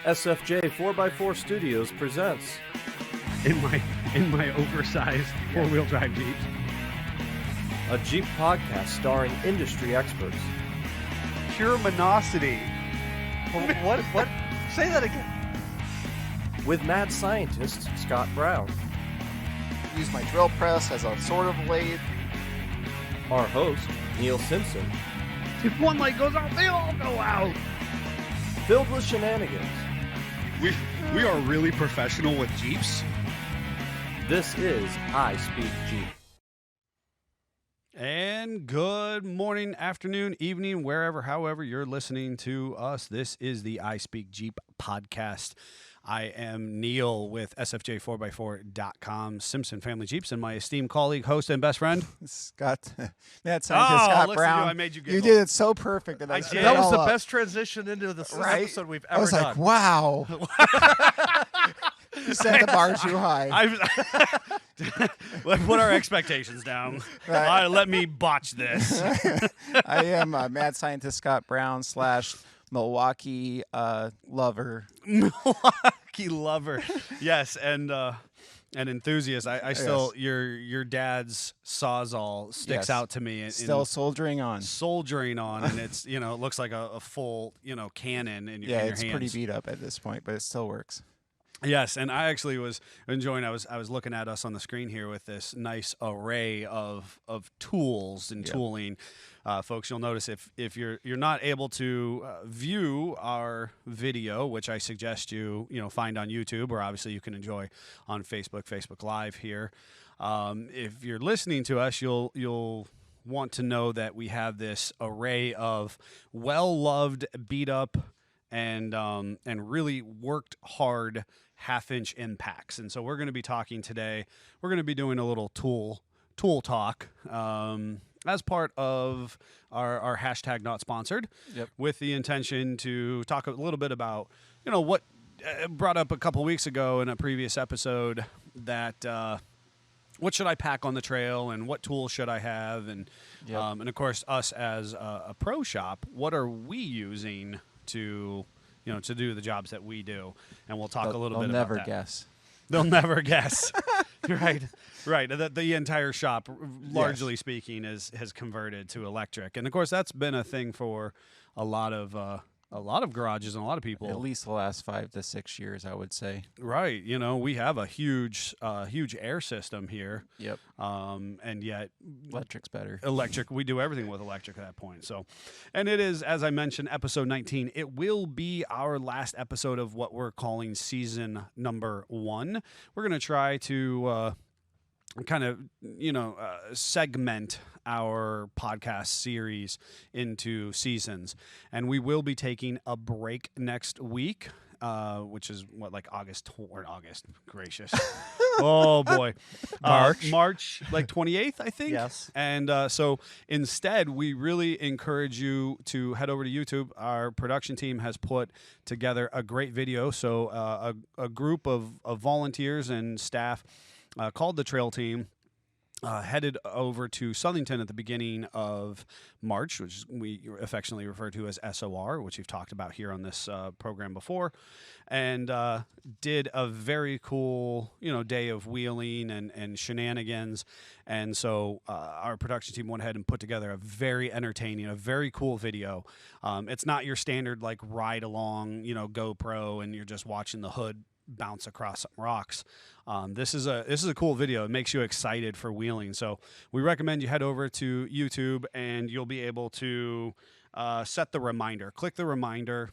SFJ4x4 Studios presents in my oversized four-wheel drive Jeep. A Jeep podcast starring industry experts. Pure monosity. What? Say that again. With mad scientist Scott Brown. Use my drill press as a sort of lathe. Our host, Neil Simpson. If one light goes out, they all go out. Filled with shenanigans. We are really professional with Jeeps. This is I Speak Jeep. And good morning, afternoon, evening, however you're listening to us. This is the I Speak Jeep podcast. I am Neil with SFJ4x4.com, Simpson Family Jeeps, and my esteemed colleague, host, and best friend, Scott. Mad scientist Scott Brown. I made you giggle. You did it so perfect. That That was the best transition into this episode we've ever done. I was like, wow. You set the bar too high. Put our expectations down. Right. Let me botch this. I am Mad Scientist Scott Brown / Milwaukee lover. Milwaukee lover. Yes, and enthusiast. I still your dad's Sawzall sticks out to me. Still soldiering on, and it's it looks like a full cannon in your hands. It's pretty beat up at this point, but it still works. Yes, and I actually was enjoying. I was looking at us on the screen here with this nice array of tools and tooling. Folks, you'll notice if you're not able to view our video, which I suggest you find on YouTube, or obviously you can enjoy on Facebook Live here. If you're listening to us, you'll want to know that we have this array of well-loved, beat up, and really worked hard half-inch impacts. And so we're going to be talking today. We're going to be doing a little tool talk as part of our hashtag not sponsored, with the intention to talk a little bit about what brought up a couple weeks ago in a previous episode, that what should I pack on the trail and what tools should I have, and of course us as a pro shop, what are we using to do the jobs that we do, and we'll talk a little bit about that. They'll never guess. Right. The entire shop, largely speaking, has converted to electric, and of course that's been a thing for a lot of garages and a lot of people. At least the last 5 to 6 years, I would say. Right. We have a huge air system here. Yep. And yet electric's better. We do everything with electric at that point. So, and it is, as I mentioned, episode 19. It will be our last episode of what we're calling season number 1. We're going to try to kind of segment our podcast series into seasons, and we will be taking a break next week, which is August, gracious. Oh boy. March 28th, I think. Yes. And so instead, we really encourage you to head over to YouTube. Our production team has put together a great video. So a group of volunteers and staff called the Trail Team headed over to Southington at the beginning of March, which we affectionately refer to as SOR, which we've talked about here on this program before, and did a very cool, day of wheeling and shenanigans. And so our production team went ahead and put together a very entertaining, a very cool video. It's not your standard ride along, GoPro, and you're just watching the hood bounce across some rocks. This is a cool video. It makes you excited for wheeling. So we recommend you head over to YouTube, and you'll be able to set the reminder. Click the reminder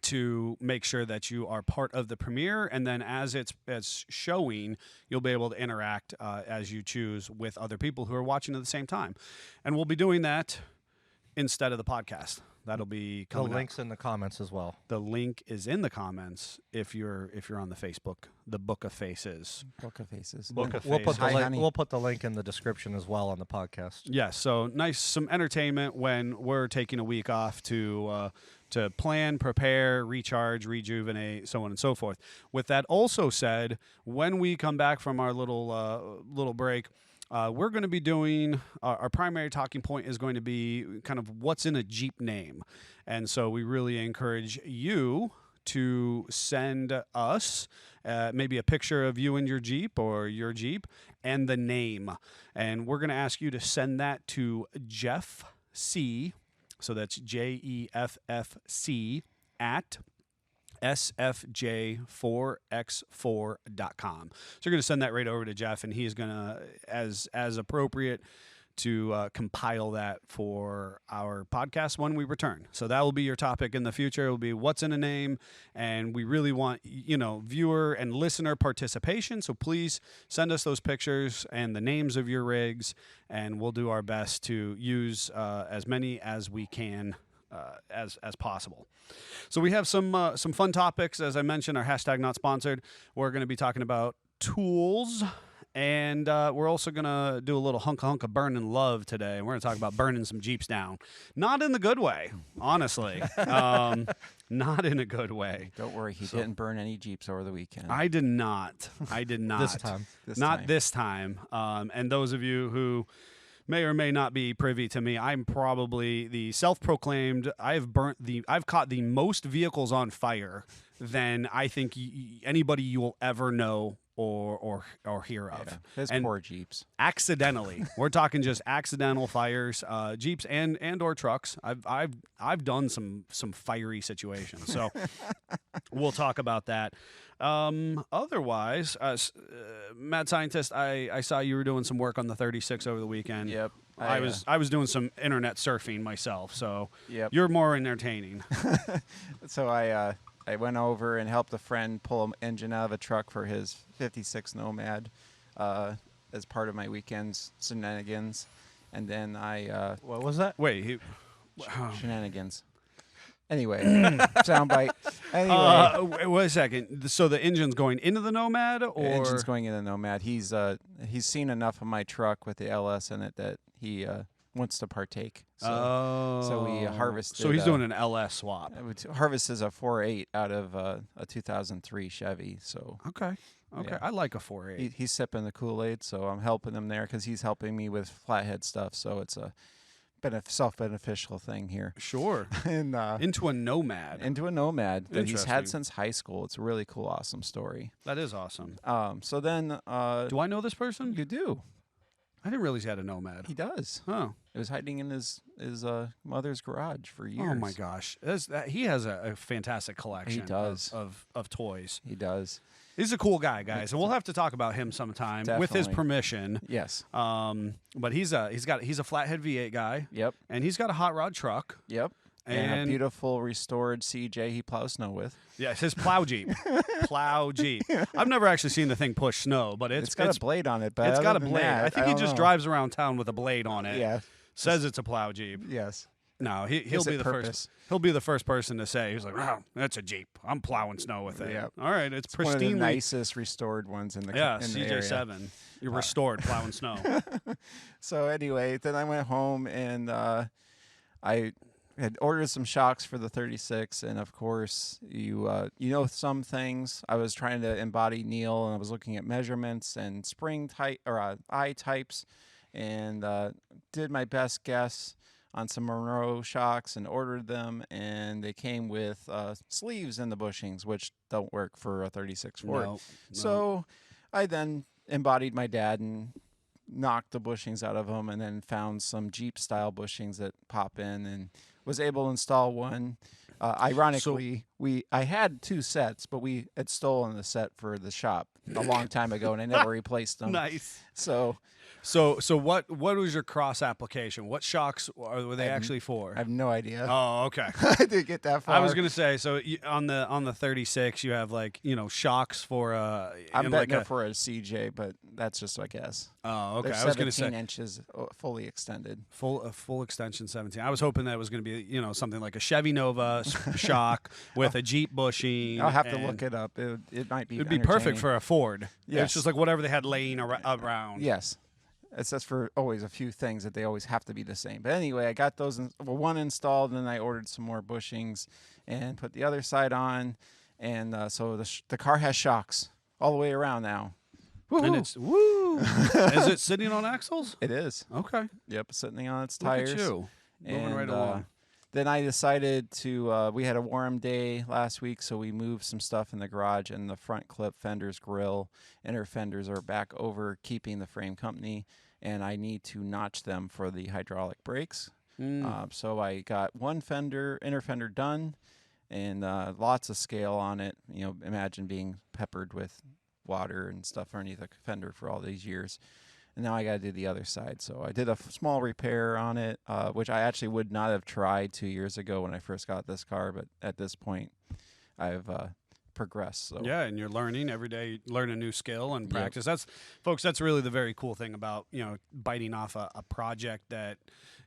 to make sure that you are part of the premiere, and then as it's showing, you'll be able to interact as you choose with other people who are watching at the same time. And we'll be doing that instead of the podcast. That'll be coming. The link's in the comments as well. The link is in the comments if you're on the Facebook, the Book of Faces. Book of Faces. Book of We'll Faces. we'll put the link in the description as well on the podcast. Yes, so nice, some entertainment when we're taking a week off to plan, prepare, recharge, rejuvenate, so on and so forth. With that also said, when we come back from our little break, we're going to be doing our primary talking point is going to be kind of what's in a Jeep name. And so we really encourage you to send us maybe a picture of you and your Jeep or your Jeep and the name. And we're going to ask you to send that to Jeff C. So that's JEFFC at SFJ4x4.com. So you're going to send that right over to Jeff, and he's going to, as appropriate, to compile that for our podcast when we return. So that will be your topic in the future. It will be what's in a name, and we really want, viewer and listener participation. So please send us those pictures and the names of your rigs, and we'll do our best to use as many as we can as possible. So we have some fun topics. As I mentioned, our hashtag not sponsored. We're going to be talking about tools. And we're also going to do a little hunk of burning love today. And we're going to talk about burning some Jeeps down. Not in the good way, honestly. Not in a good way. Don't worry, he didn't burn any Jeeps over the weekend. I did not. This time. This time. And those of you who may or may not be privy to me, I'm probably the self-proclaimed, I've caught the most vehicles on fire than I think anybody you will ever know or hear of. Yeah, his and poor Jeeps. Accidentally. We're talking just accidental fires, Jeeps and or trucks. I've done some fiery situations. So we'll talk about that. Otherwise, Mad Scientist, I saw you were doing some work on the 36 over the weekend. Yep. I was doing some internet surfing myself, so yep. You're more entertaining. So I went over and helped a friend pull an engine out of a truck for his 56 Nomad as part of my weekend's shenanigans. And then what was that? Wait, shenanigans. Anyway, soundbite. Anyway, wait a second. So the engine's going into the Nomad, or the engine's going into the Nomad. He's seen enough of my truck with the LS in it that he wants to partake. So we harvested. So he's doing an LS swap. Harvested a 4.8 out of a 2003 Chevy. So okay, yeah. I like a 4.8. He's sipping the Kool-Aid, so I'm helping him there because he's helping me with flathead stuff. So it's a self-beneficial thing here. Sure. And into a Nomad. Into a Nomad that he's had since high school. It's a really cool, awesome story. That is awesome. So then, do I know this person? You do. I didn't realize he had a Nomad. He does. Oh. It was hiding in his mother's garage for years. Oh my gosh. He has a fantastic collection. He does. Of toys. He does. He's a cool guy, guys, and we'll have to talk about him sometime with his permission. Yes. But he's a flathead V8 guy. Yep. And he's got a hot rod truck. Yep. And a beautiful restored CJ he plows snow with. Yes, his plow Jeep. Plow Jeep. I've never actually seen the thing push snow, but it's got a blade on it. But it's got a blade. That, I think he just drives around town with a blade on it. Yeah. Says it's a plow Jeep. Yes. No, he'll be the first. He'll be the first person to say, he's like, "Wow, that's a Jeep. I'm plowing snow with it." Yeah. All right, it's pristinely one of the nicest restored ones in the CJ7. You're restored plowing snow. So anyway, then I went home and I had ordered some shocks for the 36, and of course, you know some things. I was trying to embody Neil, and I was looking at measurements and spring type or eye types, and did my best guess on some Monroe shocks and ordered them, and they came with sleeves in the bushings, which don't work for a 36 Ford. No. So I then embodied my dad and knocked the bushings out of them, and then found some Jeep style bushings that pop in, and was able to install one. Ironically, I had two sets, but we had stolen the set for the shop a long time ago, and I never replaced them. Nice. So what was your cross application? What shocks were they actually for? I have no idea. Oh, okay. I didn't get that far. I was gonna say, so on the 36, you have shocks for I'm betting it for a CJ, but that's just a guess. Oh, okay. They're I was gonna say 17 inches fully extended. Full extension 17. I was hoping that was gonna be something like a Chevy Nova shock with a Jeep bushing. I'll have to look it up. It might be. It'd be perfect for a Ford. Yes. It's just like whatever they had laying around. Yes. It's just for always a few things that they always have to be the same. But anyway, I got those one installed, and then I ordered some more bushings and put the other side on. And so the car has shocks all the way around now. Woo-hoo. And it's woo. Is it sitting on axles? It is. Okay. Yep, sitting on its Look tires. at you. Moving and, right along. then I decided to, we had a warm day last week, so we moved some stuff in the garage, and the front clip fenders, grill, inner fenders are back over, keeping the frame company, and I need to notch them for the hydraulic brakes. So I got one inner fender done, and lots of scale on it. You know, imagine being peppered with water and stuff underneath the fender for all these years. And now I got to do the other side. So I did a small repair on it, which I actually would not have tried 2 years ago when I first got this car. But at this point, I've progressed. So. Yeah, and you're learning every day, learn a new skill and practice. That's, folks, that's really the very cool thing about, you know, biting off a project that,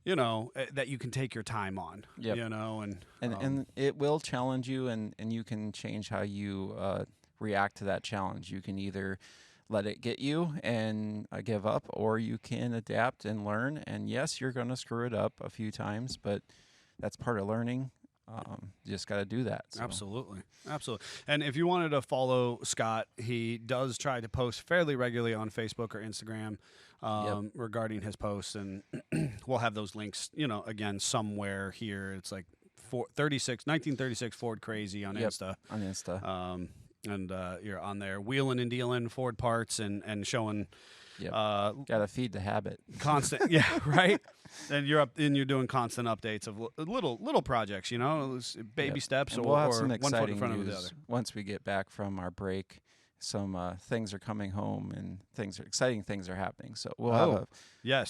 you know, that you can take your time on, you know. And it will challenge you, and you can change how you react to that challenge. You can either let it get you and give up, or you can adapt and learn. And yes, you're going to screw it up a few times, but that's part of learning. You just got to do that. So. Absolutely. And if you wanted to follow Scott, he does try to post fairly regularly on Facebook or Instagram regarding his posts, and we'll have those links, you know, again, somewhere here. It's like 1936 Ford Crazy on Insta. On Insta. And you're on there wheeling and dealing Ford parts and showing. Got to feed the habit. Constant, right? And you're up and you're doing constant updates of little projects, you know, baby steps, and or, we'll have or some one foot in exciting front of the news other. once we get back from our break. Some things are coming home, and exciting things are happening. So we'll have a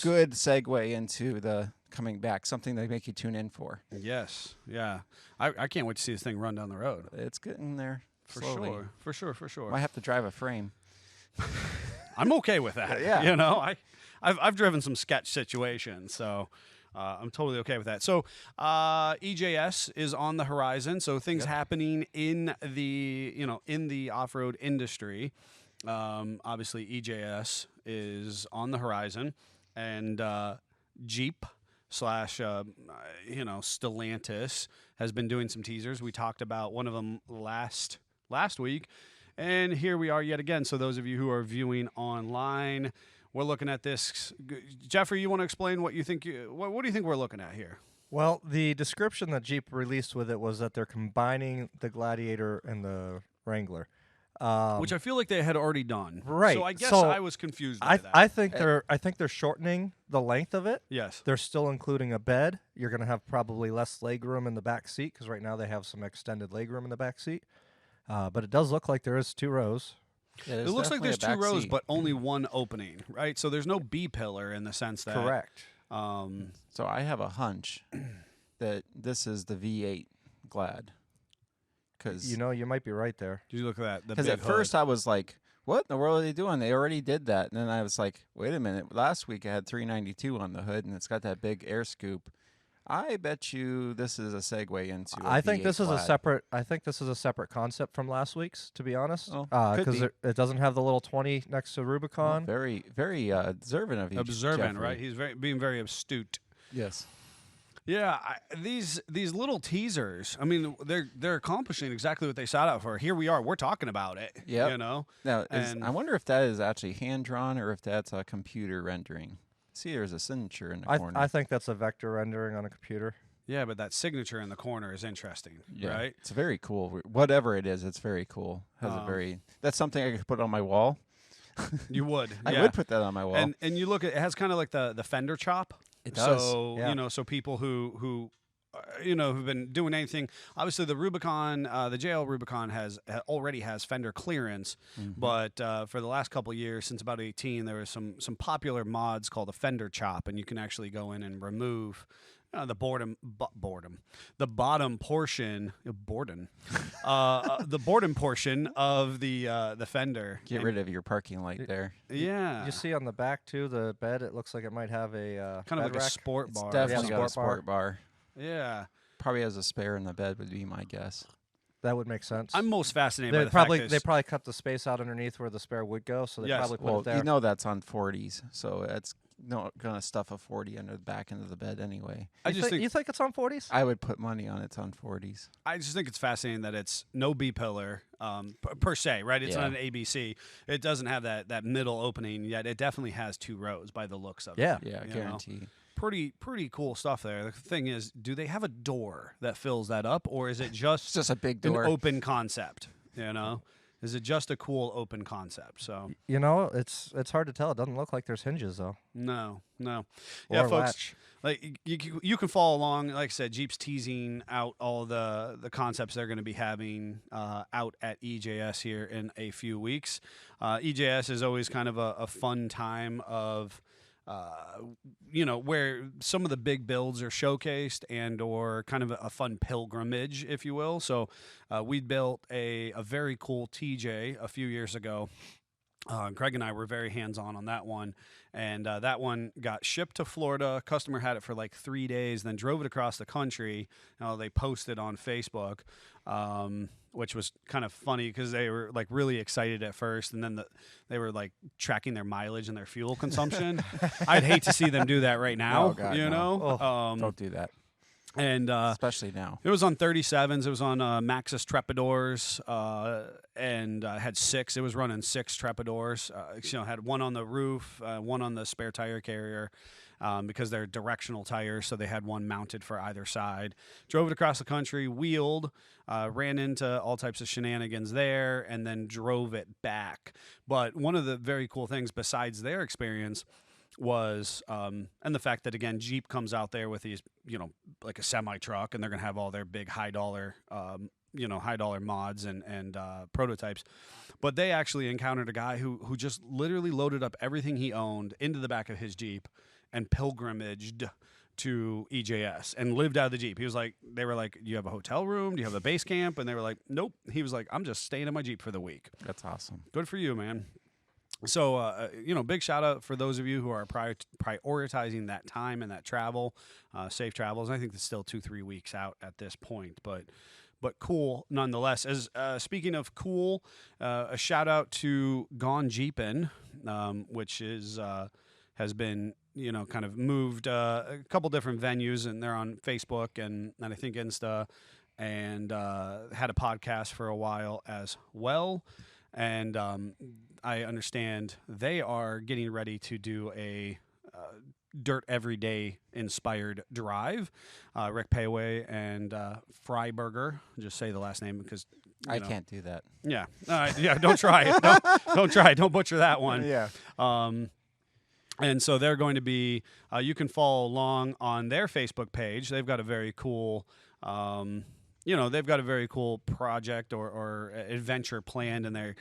good segue into the coming back, something they make you tune in for. Yes, yeah. I can't wait to see this thing run down the road. It's getting there. For sure. Might have to drive a frame. I'm okay with that. Yeah. You know, I've driven some sketch situations, so I'm totally okay with that. So EJS is on the horizon. So things happening in the off-road industry. Obviously, EJS is on the horizon, and Jeep / Stellantis has been doing some teasers. We talked about one of them last week, and here we are yet again. So those of you who are viewing online, we're looking at this. Jeffrey, you want to explain what you think? What do you think we're looking at here? Well, the description that Jeep released with it was that they're combining the Gladiator and the Wrangler, which I feel like they had already done. Right. So I guess I was confused by that. I think they're shortening the length of it. Yes. They're still including a bed. You're going to have probably less legroom in the back seat, because right now they have some extended legroom in the back seat. But it does look like there is 2 rows. Yeah, it looks like there's 2 rows, but only one opening, right? So there's no B pillar in the sense that. Correct. So I have a hunch that this is the V8 Glad. You know, you might be right there. Did you look at that? Because at first I was like, what in the world are they doing? They already did that. And then I was like, wait a minute. Last week I had 392 on the hood, and it's got that big air scoop. I bet you this is a segue into a I think V8 this is Glad. I think this is a separate concept from last week's, to be honest. Because it doesn't have the little 20 next to Rubicon. Very, very observant of you. Observant, Jeffrey. right? He's being very astute. Yes. Yeah, these little teasers. I mean, they're accomplishing exactly what they set out for. Here we are. We're talking about it. Yeah. You know. Now, I wonder if that is actually hand drawn or if that's a computer rendering. See, there's a signature in the corner. I think that's a vector rendering on a computer. Yeah, but that signature in the corner is interesting, right? It's very cool. Whatever it is, it's very cool. That's something I could put on my wall. You would. I would put that on my wall. And you look at it has kind of like the fender chop. It does. So so people who who've been doing anything. Obviously, the Rubicon, the JL Rubicon already has fender clearance, but for the last couple of years, since about 18, there was some popular mods called a fender chop, and you can actually go in and remove the bottom portion, the boredom portion of the fender. Get rid of your parking light there. Yeah. You see on the back too, the bed. It looks like it might have a kind of like rack. a sport bar. It's definitely got a sport sport bar. Yeah. Probably has a spare in the bed would be my guess. That would make sense. I'm most fascinated by the fact they probably cut the space out underneath where the spare would go, so they probably put it there. You know that's on 40s, so it's not going to stuff a 40 under the back end of the bed anyway. You think it's on 40s? I would put money on it's on 40s. I just think it's fascinating that it's no B pillar per se, right? It's not an ABC. It doesn't have that middle opening, yet it definitely has 2 rows by the looks of it. Yeah, guaranteed. pretty cool stuff there. The thing is, do they have a door that fills that up, or is it just It's just a big an door. open concept? You know, is it just a cool open concept? So You know, it's hard to tell. It doesn't look like there's hinges though. no. Or Yeah, a folks. latch. Like you can follow along. Like I said, Jeep's teasing out all the concepts they're going to be having out at EJS here in a few weeks. EJS is always kind of a fun time of where some of the big builds are showcased and or kind of a fun pilgrimage, if you will. So we built a very cool TJ a few years ago. Craig and I were very hands-on on that one, and that one got shipped to Florida. Customer had it for like 3 days, then drove it across the country. They posted on Facebook, which was kind of funny because they were like really excited at first, and then they were like tracking their mileage and their fuel consumption. I'd hate to see them do that right now. Oh, God, you no. know, Don't do that. And Especially now. it was on 37s. It was on Maxxis Trepadors, and had 6. It was running 6 Trepadors. Had one on the roof, one on the spare tire carrier, because they're directional tires, so they had one mounted for either side. Drove it across the country, wheeled, ran into all types of shenanigans there, and then drove it back. But one of the very cool things besides their experience was and the fact that, again, Jeep comes out there with these, like a semi truck, and they're gonna have all their big high dollar mods and prototypes. But they actually encountered a guy who just literally loaded up everything he owned into the back of his Jeep and pilgrimaged to EJS and lived out of the Jeep. They were like, "You have a hotel room? Do you have a base camp?" And they were like, "Nope." He was like, "I'm just staying in my Jeep for the week." That's awesome. Good for you, man. So, big shout out for those of you who are prioritizing that time and that travel, safe travels. I think it's still 2-3 weeks out at this point, but cool nonetheless. As speaking of cool, a shout out to Gone Jeepin', which has been kind of moved a couple different venues, and they're on Facebook and I think Insta, and had a podcast for a while as well. And I understand they are getting ready to do a Dirt Everyday inspired drive. Rick Payway and Freiberger, just say the last name because I can't do that. Yeah, don't try it. Don't try it. Don't butcher that one. Yeah. And so they're going to be. You can follow along on their Facebook page. They've got a very cool. They've got a very cool project or adventure planned, and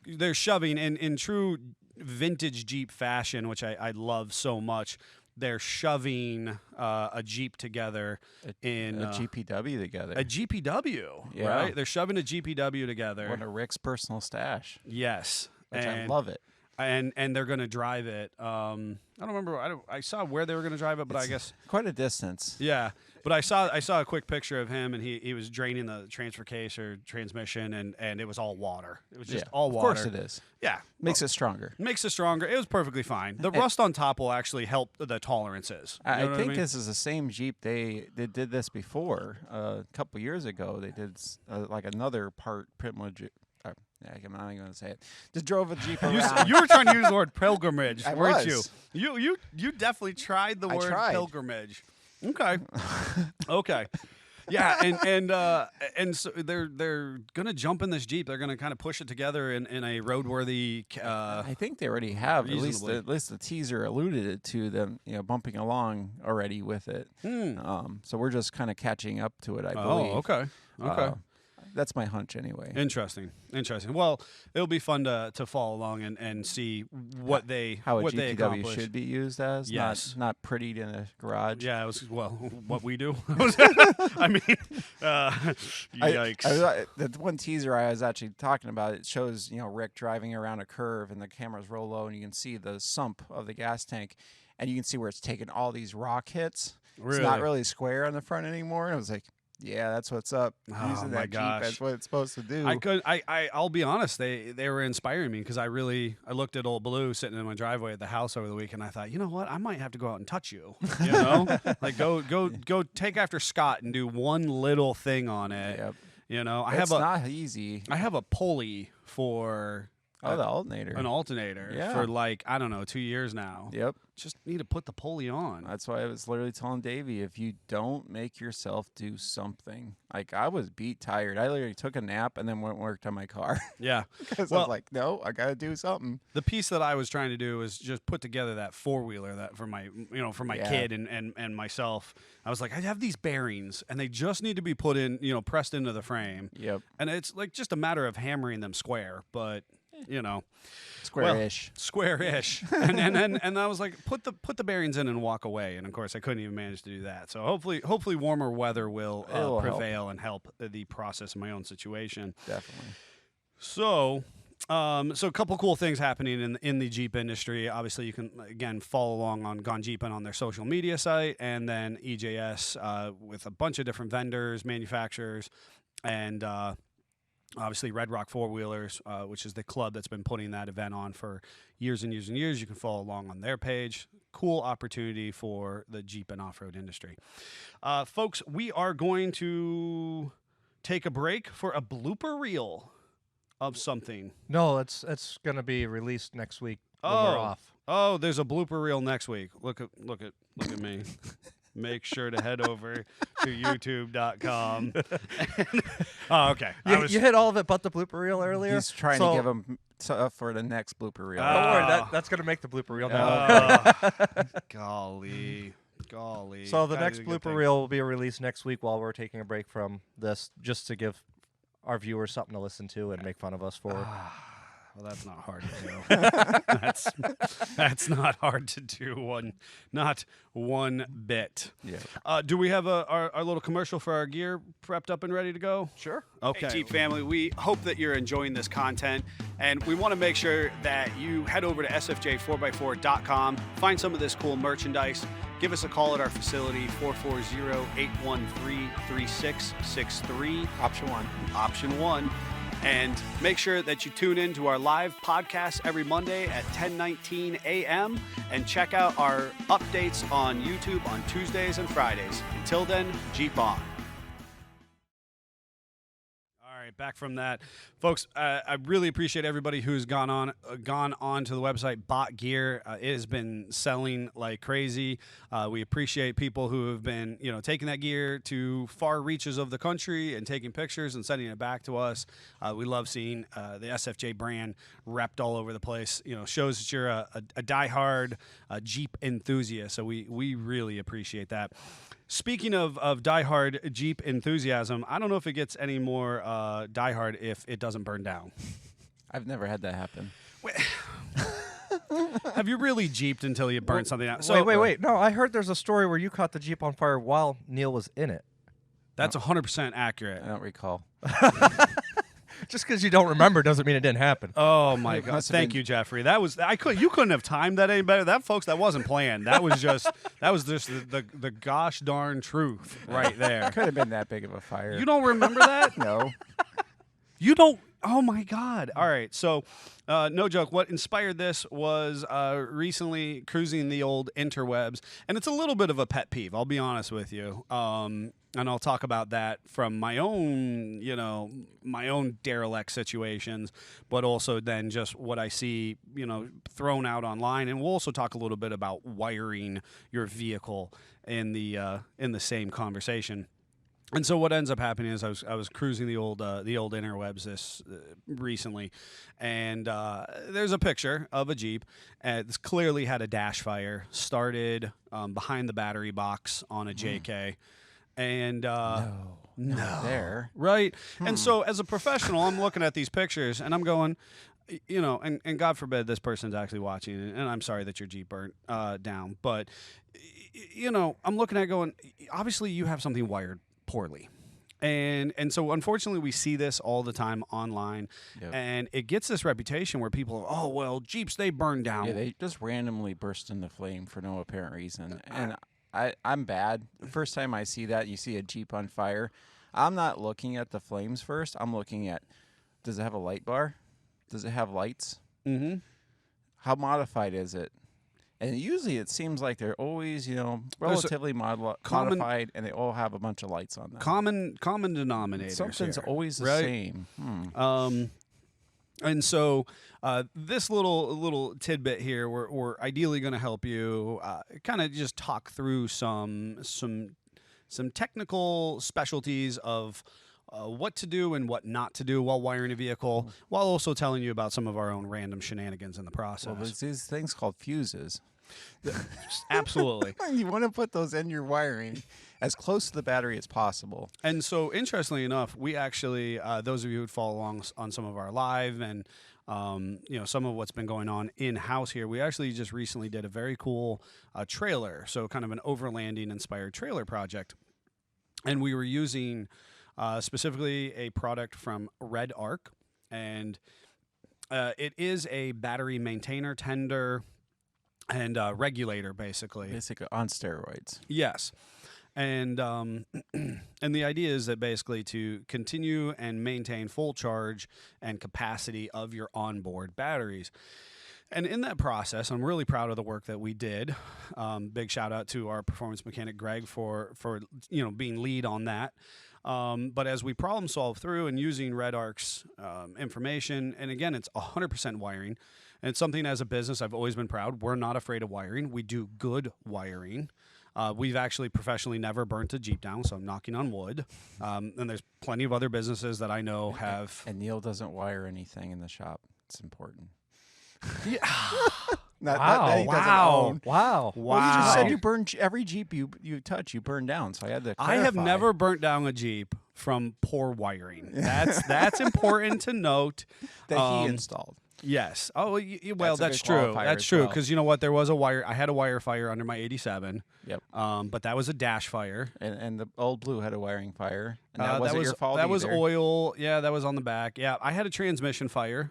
they're shoving in true vintage Jeep fashion, which I love so much. They're shoving a Jeep together in a GPW together. A GPW, Yeah. right? They're shoving a GPW together. One of Rick's personal stash. Yes, Which I love it. And they're going to drive it. I don't remember. I saw where they were going to drive it, but I guess quite a distance. Yeah, but I saw a quick picture of him, and he was draining the transfer case or transmission, and it was all water. It was just all water. Of course it is. Yeah, Makes it stronger. Makes it stronger. It was perfectly fine. The rust on top will actually help the tolerances. You know I what think mean? this is the same Jeep. They did this before a couple years ago. They did like another part pretty much. I'm not even going to say it. Just drove a Jeep around. You were trying to use the word pilgrimage, I weren't was. you? You definitely tried the word pilgrimage. Okay. Okay. Yeah, and so they're gonna jump in this Jeep. They're gonna kind of push it together in a roadworthy. I think they already have. Reasonably. At least the teaser alluded it to them, bumping along already with it. So we're just kind of catching up to it, I believe. Oh, okay. Okay. That's my hunch anyway. Interesting. Well, it'll be fun to follow along and see what they how a what they GPW accomplish. should be used as. Yes. Not prettied in a garage. Yeah, it was what we do. I mean, yikes. The one teaser I was actually talking about, it shows Rick driving around a curve and the cameras roll low and you can see the sump of the gas tank, and you can see where it's taken all these rock hits. Really? It's not really square on the front anymore. And I was like, yeah, that's what's up. Using my that gosh. Jeep, that's what it's supposed to do. I'll be honest, they were inspiring me because I looked at old Blue sitting in my driveway at the house over the weekend. I thought, you know what, I might have to go out and touch you. Like go take after Scott and do one little thing on it. Yep. It's not easy. I have a pulley for the alternator. An alternator for I don't know, 2 years now. Yep. just need to put the pulley on. That's why I was literally telling Davey, if you don't make yourself do something, like I was beat tired. I literally took a nap and then went and worked on my car. Yeah. Because I was like, no, I got to do something. The piece that I was trying to do was just put together that 4-wheeler that for my, kid and myself. I was like, I have these bearings and they just need to be put in, pressed into the frame. Yep. And it's like just a matter of hammering them square, but Square-ish. Square-ish. and I was like, put the bearings in and walk away. And of course I couldn't even manage to do that. So hopefully warmer weather will prevail and help the process of my own situation. Definitely. So a couple cool things happening in the Jeep industry. Obviously, you can, again, follow along on Gone Jeepin' on their social media site, and then EJS with a bunch of different vendors, manufacturers, and obviously Red Rock Four-Wheelers, which is the club that's been putting that event on for years and years and years. You can follow along on their page. Cool opportunity for the Jeep and off-road industry. Folks, we are going to take a break for a blooper reel of something. No, it's going to be released next week when we're off. Oh, there's a blooper reel next week. Look at me. Make sure to head over to youtube.com. Okay. You hit all of it but the blooper reel earlier. He's trying to give him for the next blooper reel. Don't worry, that's going to make the blooper reel now. Golly. So the next blooper reel will be released next week while we're taking a break from this, just to give our viewers something to listen to and make fun of us for. Well, that's not hard to do. that's not hard to do. Not one bit. Yeah. Do we have our little commercial for our gear prepped up and ready to go? Sure. Okay. Hey, Jeep family, we hope that you're enjoying this content, and we want to make sure that you head over to SFJ4x4.com, find some of this cool merchandise. Give us a call at our facility, 440-813-3663. Option 1. And make sure that you tune in to our live podcast every Monday at 10:19 a.m. and check out our updates on YouTube on Tuesdays and Fridays. Until then, Jeep on. All right, back from that. Folks, I really appreciate everybody who's gone on to the website, bought gear. It has been selling like crazy. We appreciate people who have been, taking that gear to far reaches of the country and taking pictures and sending it back to us. We love seeing the SFJ brand repped all over the place. Shows that you're a diehard Jeep enthusiast. So we really appreciate that. Speaking of diehard Jeep enthusiasm, I don't know if it gets any more diehard if it doesn't burn down. I've never had that happen. Have you really Jeeped until you burned something out? So, wait. No, I heard there's a story where you caught the Jeep on fire while Neil was in it. That's 100% accurate. I don't recall. Just because you don't remember doesn't mean it didn't happen. Oh my God! Thank you, Jeffrey. You couldn't have timed that any better. That wasn't planned. That was just the gosh darn truth right there. Could have been that big of a fire. You don't remember that? No. You don't. Oh my God! All right, so no joke. What inspired this was recently cruising the old interwebs, and it's a little bit of a pet peeve. I'll be honest with you. And I'll talk about that from my own, my own derelict situations, but also then just what I see, thrown out online. And we'll also talk a little bit about wiring your vehicle in the same conversation. And so what ends up happening is I was cruising the old interwebs this recently, and there's a picture of a Jeep. This clearly had a dash fire, started behind the battery box on a JK. And no, there, right. And so as a professional, I'm looking at these pictures and I'm going, and God forbid this person's actually watching, and I'm sorry that your Jeep burnt down, but I'm looking at it going, obviously you have something wired poorly. And so unfortunately we see this all the time online. Yep. And it gets this reputation where people are, oh well, Jeeps, they burn down. Yeah, they just randomly burst into flame for no apparent reason. And I'm bad. The first time I see that, you see a Jeep on fire, I'm not looking at the flames first. I'm looking at, does it have a light bar? Does it have lights? Mm-hmm. How modified is it? And usually it seems like they're always, relatively modified, and they all have a bunch of lights on them. Common denominators. Something's here, always the right? same. And so this little tidbit here, we're ideally going to help you kind of just talk through some technical specialties of what to do and what not to do while wiring a vehicle, while also telling you about some of our own random shenanigans in the process. Well, there's these things called fuses. Absolutely. You want to put those in your wiring as close to the battery as possible. And so, interestingly enough, we actually, those of you who follow along on some of our live and some of what's been going on in-house here, we actually just recently did a very cool trailer, so kind of an overlanding-inspired trailer project. And we were using specifically a product from Red Arc, and it is a battery maintainer, tender, and regulator, basically. Basically on steroids. Yes. And and the idea is that basically to continue and maintain full charge and capacity of your onboard batteries. And in that process, I'm really proud of the work that we did. Big shout out to our performance mechanic Greg for being lead on that. But as we problem solve through and using Red Arc's information, and again, it's 100% wiring. And it's something as a business I've always been proud. We're not afraid of wiring. We do good wiring. We've actually professionally never burnt a Jeep down, so I'm knocking on wood. And there's plenty of other businesses that I know have. And Neil doesn't wire anything in the shop. It's important. Yeah. Wow. Well, you just said you burn every Jeep you touch, you burn down. So I had to clarify. I have never burnt down a Jeep from poor wiring. That's important to note. That he installed. Yes. Oh, well, that's true. That's true. Because you know what? There was a wire. I had a wire fire under my 87. Yep. But that was a dash fire. And the old Blue had a wiring fire. And that wasn't your fault That was either. oil. Yeah, that was on the back. Yeah, I had a transmission fire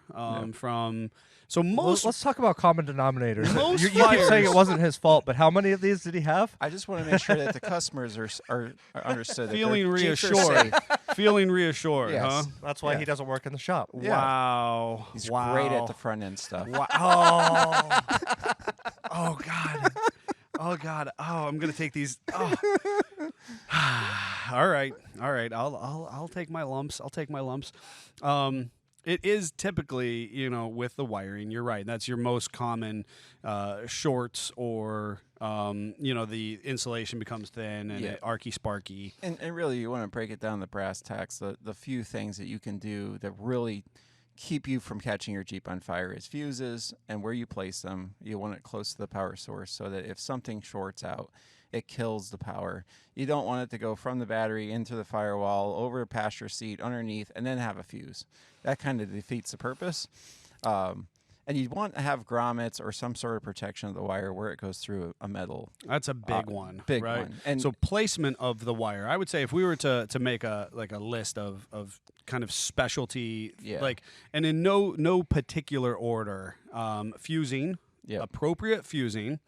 from. So most. Let's talk about common denominators. Most you keep saying it wasn't his fault, but how many of these did he have? I just want to make sure that the customers are understood. Feeling that reassured. Feeling reassured, Yes. huh? That's why he doesn't work in the shop. Yeah. Wow. He's wow. great at the front end stuff. Wow. Oh. Oh God. Oh God. Oh, I'm gonna take these. Oh. All right. I'll take my lumps. It is typically, with the wiring. You're right. That's your most common shorts, or the insulation becomes thin and arky sparky. And really, you want to break it down to brass tacks. The few things that you can do that really keep you from catching your Jeep on fire is fuses, and where you place them. You want it close to the power source so that if something shorts out, it kills the power. You don't want it to go from the battery into the firewall, over a passenger seat, underneath, and then have a fuse. That kind of defeats the purpose. And you want to have grommets or some sort of protection of the wire where it goes through a metal. That's a big one. Big right? one. And so placement of the wire. I would say if we were to make a list of kind of specialty, and in no particular order, fusing. Yep. Appropriate fusing,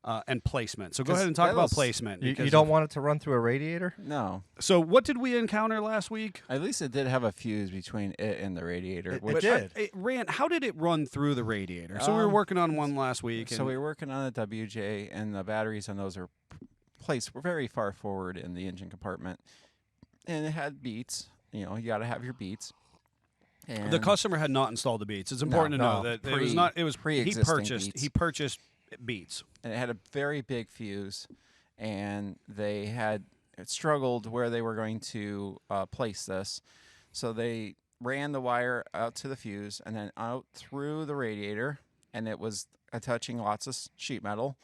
and placement. So go ahead and talk about placement. You don't want it to run through a radiator? No. So what did we encounter last week? At least it did have a fuse between it and the radiator. It did. It ran. How did it run through the radiator? So we were working on one last week. So we were working on a WJ, and the batteries on those are placed very far forward in the engine compartment. And it had beats. You got to have your beats. And the customer had not installed the beats. It's important to know that it was not. It was he purchased beats, and it had a very big fuse, and they had struggled where they were going to place this, so they ran the wire out to the fuse and then out through the radiator, and it was touching lots of sheet metal,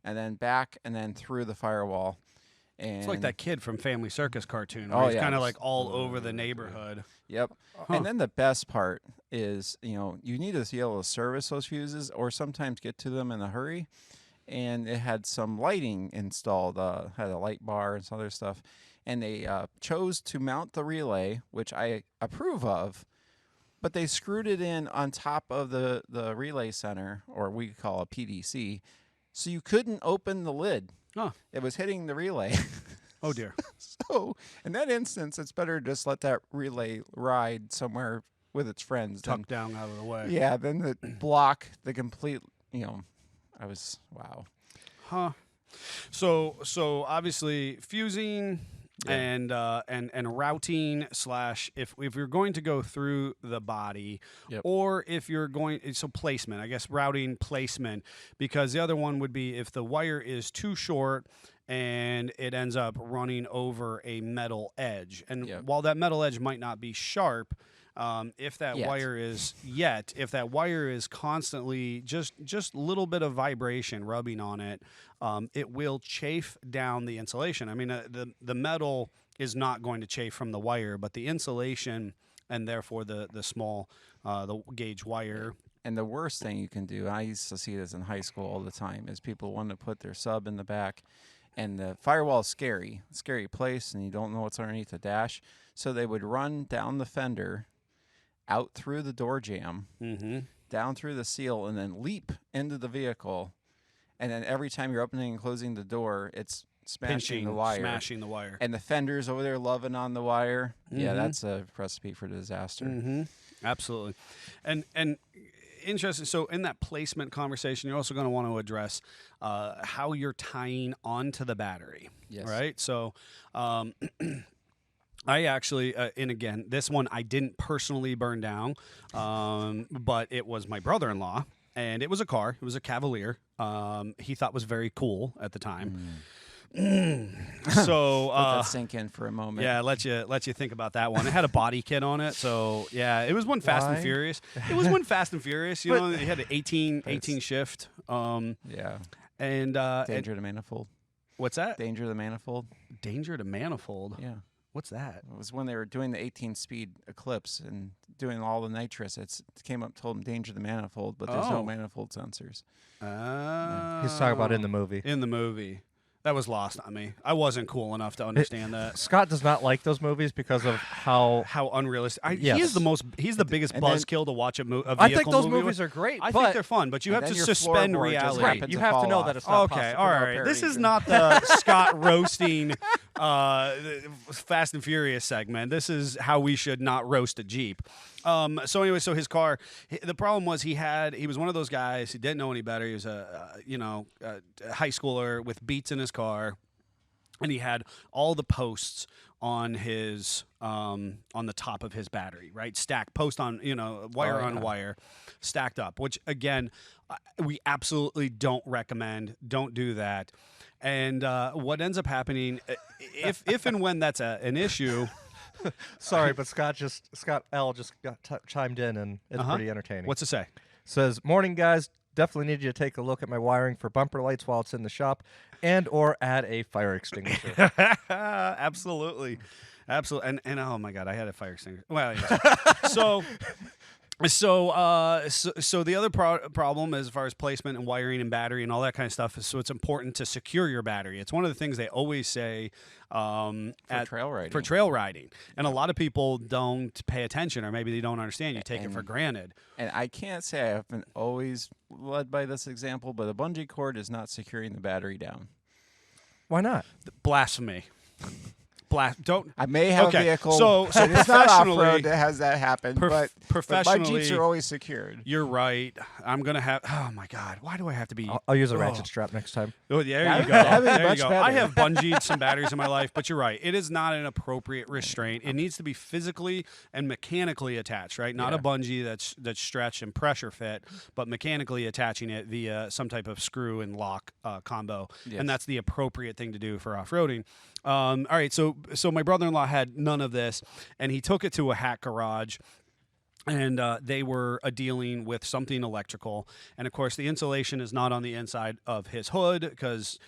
and then back and then through the firewall. And it's like that kid from Family Circus cartoon. Where he's kind of like all over the neighborhood. Yep. And then the best part is, you need to be able to service those fuses or sometimes get to them in a hurry. And it had some lighting installed, had a light bar and some other stuff. And they chose to mount the relay, which I approve of, but they screwed it in on top of the relay center, or we call a PDC, so you couldn't open the lid. Huh. It was hitting the relay. Oh, dear. So in that instance, it's better to just let that relay ride somewhere with its friends. Tucked down out of the way. Yeah, then the block, the complete, I was, wow. Huh. So obviously fusing, And routing / if you're going to go through the body, or if you're going, so placement, I guess routing, placement, because the other one would be if the wire is too short and it ends up running over a metal edge. And while that metal edge might not be sharp, if that wire is constantly just a little bit of vibration rubbing on it, it will chafe down the insulation. I mean, the metal is not going to chafe from the wire, but the insulation and therefore the small the gauge wire. And the worst thing you can do, I used to see this in high school all the time, is people want to put their sub in the back, and the firewall is scary place, and you don't know what's underneath the dash. So they would run down the fender, out through the door jamb, down through the seal, and then leap into the vehicle. And then every time you're opening and closing the door, it's smashing the wire. And the fender's over there loving on the wire. Yeah, that's a recipe for disaster. Absolutely. And interesting. So in that placement conversation, you're also going to want to address how you're tying onto the battery. Yes. Right? So I actually, and again, this one I didn't personally burn down, but it was my brother-in-law, and it was a car. It was a Cavalier. He thought was very cool at the time. So let that sink in for a moment. Yeah, let you think about that one. It had a body kit on it, so yeah, it was one Fast and Furious. It was one Fast and Furious. You know, it had an 18 shift. Yeah, and Danger to Manifold. What's that? Danger to Manifold. Danger to Manifold. Yeah. What's that? It was when they were doing the 18-speed Eclipse and doing all the nitrous. It came up, told them danger the manifold, but there's no manifold sensors. He's talking about in the movie. In the movie. That was lost on me. I wasn't cool enough to understand that. Scott does not like those movies because of how unrealistic. Yes. He's the biggest buzzkill to watch a vehicle I think those movie movies with. are great. I think they're fun, but you have to suspend reality. Right. You have to know that it's not okay. possible. All right. This is not the Scott roasting Fast and Furious segment. This is how we should not roast a Jeep. So anyway, so his car. The problem was he was one of those guys who didn't know any better. He was a high schooler with Beats in his car, and he had all the posts on his on the top of his battery, right? Stacked post on wire on wire, stacked up. Which again, we absolutely don't recommend. Don't do that. And what ends up happening, if and when that's an issue. Sorry, but Scott L just got chimed in, and it's pretty entertaining. What's it say? Says, "Morning, guys. Definitely need you to take a look at my wiring for bumper lights while it's in the shop, and or add a fire extinguisher." Absolutely. And oh my God, I had a fire extinguisher. Well, anyway. So the other problem as far as placement and wiring and battery and all that kind of stuff is, so it's important to secure your battery. It's one of the things they always say for trail riding. And a lot of people don't pay attention, or maybe they don't understand. You take it for granted. And I can't say I haven't always led by this example, but a bungee cord is not securing the battery down. Why not? Blasphemy. I may have a vehicle. So it's not off-road that has that happen, but professionally, my Jeeps are always secured. You're right. I'm gonna have. Oh my God, why do I have to be? I'll use a ratchet strap next time. Oh, there you go. I have bungeed some batteries in my life, but you're right. It is not an appropriate restraint. It needs to be physically and mechanically attached, right? Not a bungee that's stretched and pressure fit, but mechanically attaching it via some type of screw and lock combo, and that's the appropriate thing to do for off-roading. All right, so my brother-in-law had none of this, and he took it to a hack garage, and they were dealing with something electrical. And, of course, the insulation is not on the inside of his hood because,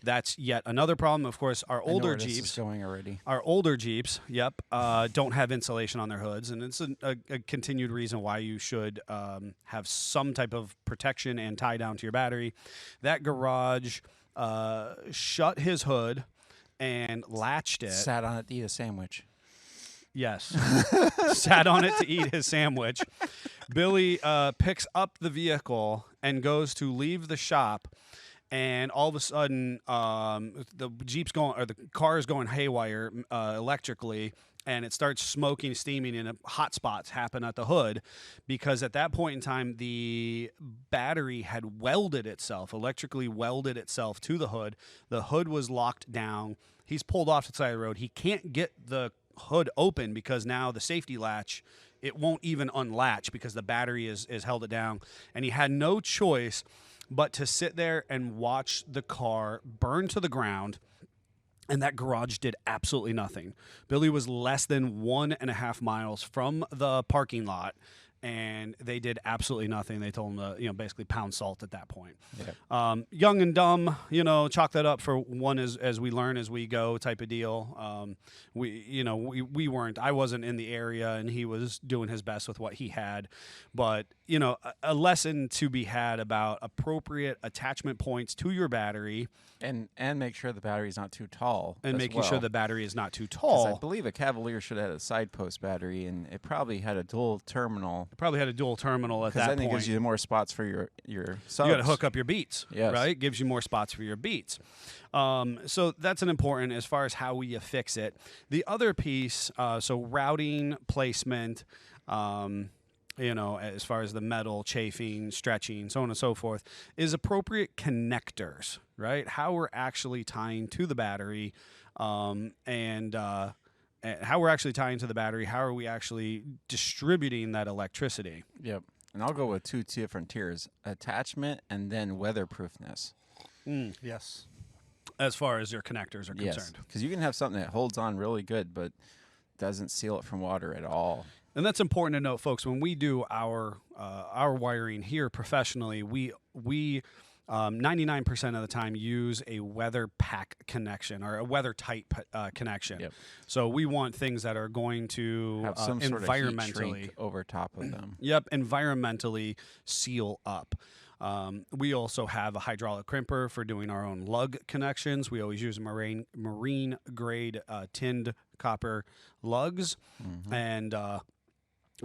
that's yet another problem. Of course, our older Jeeps don't have insulation on their hoods, and it's a continued reason why you should have some type of protection and tie down to your battery. That garage shut his hood and latched it. Sat on it to eat a sandwich. Yes. Sat on it to eat his sandwich. Billy picks up the vehicle and goes to leave the shop, and all of a sudden the car is going haywire electrically, and it starts smoking, steaming, and hot spots happen at the hood because at that point in time, the battery had electrically welded itself to the hood. The hood was locked down, He's pulled off to the side of the road. He can't get the hood open because now the safety latch, it won't even unlatch because the battery is held it down. And he had no choice but to sit there and watch the car burn to the ground. And that garage did absolutely nothing. Billy was less than 1.5 miles from the parking lot, and they did absolutely nothing. They told him to, basically pound salt at that point. Yeah. Young and dumb, chalk that up for one as we learn as we go type of deal. We weren't. I wasn't in the area, and he was doing his best with what he had. But a lesson to be had about appropriate attachment points to your battery. And make sure the battery's not too tall. And as making well. sure the battery is not too 'Cause tall. I believe a Cavalier should have had a side post battery, and it probably had a dual terminal. It probably had a dual terminal at that Because point. then it gives you more spots for your subs. You got to hook up your beats, Yes. right? Gives you more spots for your beats. So that's an important as far as how we affix it. The other piece, so routing, placement, as far as the metal, chafing, stretching, so on and so forth, is appropriate connectors, right? How we're actually tying to the battery, and how we're actually tying to the battery, how are we actually distributing that electricity? Yep. And I'll go with two different tiers: attachment and then weatherproofness. Yes. As far as your connectors are Yes, concerned. because you can have something that holds on really good, but doesn't seal it from water at all. And that's important to note, folks. When we do our wiring here professionally, we 99% of the time use a weather pack connection or a weather tight connection. Yep. So we want things that are going to Have some sort of heat environmentally shrink over top of them. environmentally seal up. We also have a hydraulic crimper for doing our own lug connections. We always use marine grade tinned copper lugs, and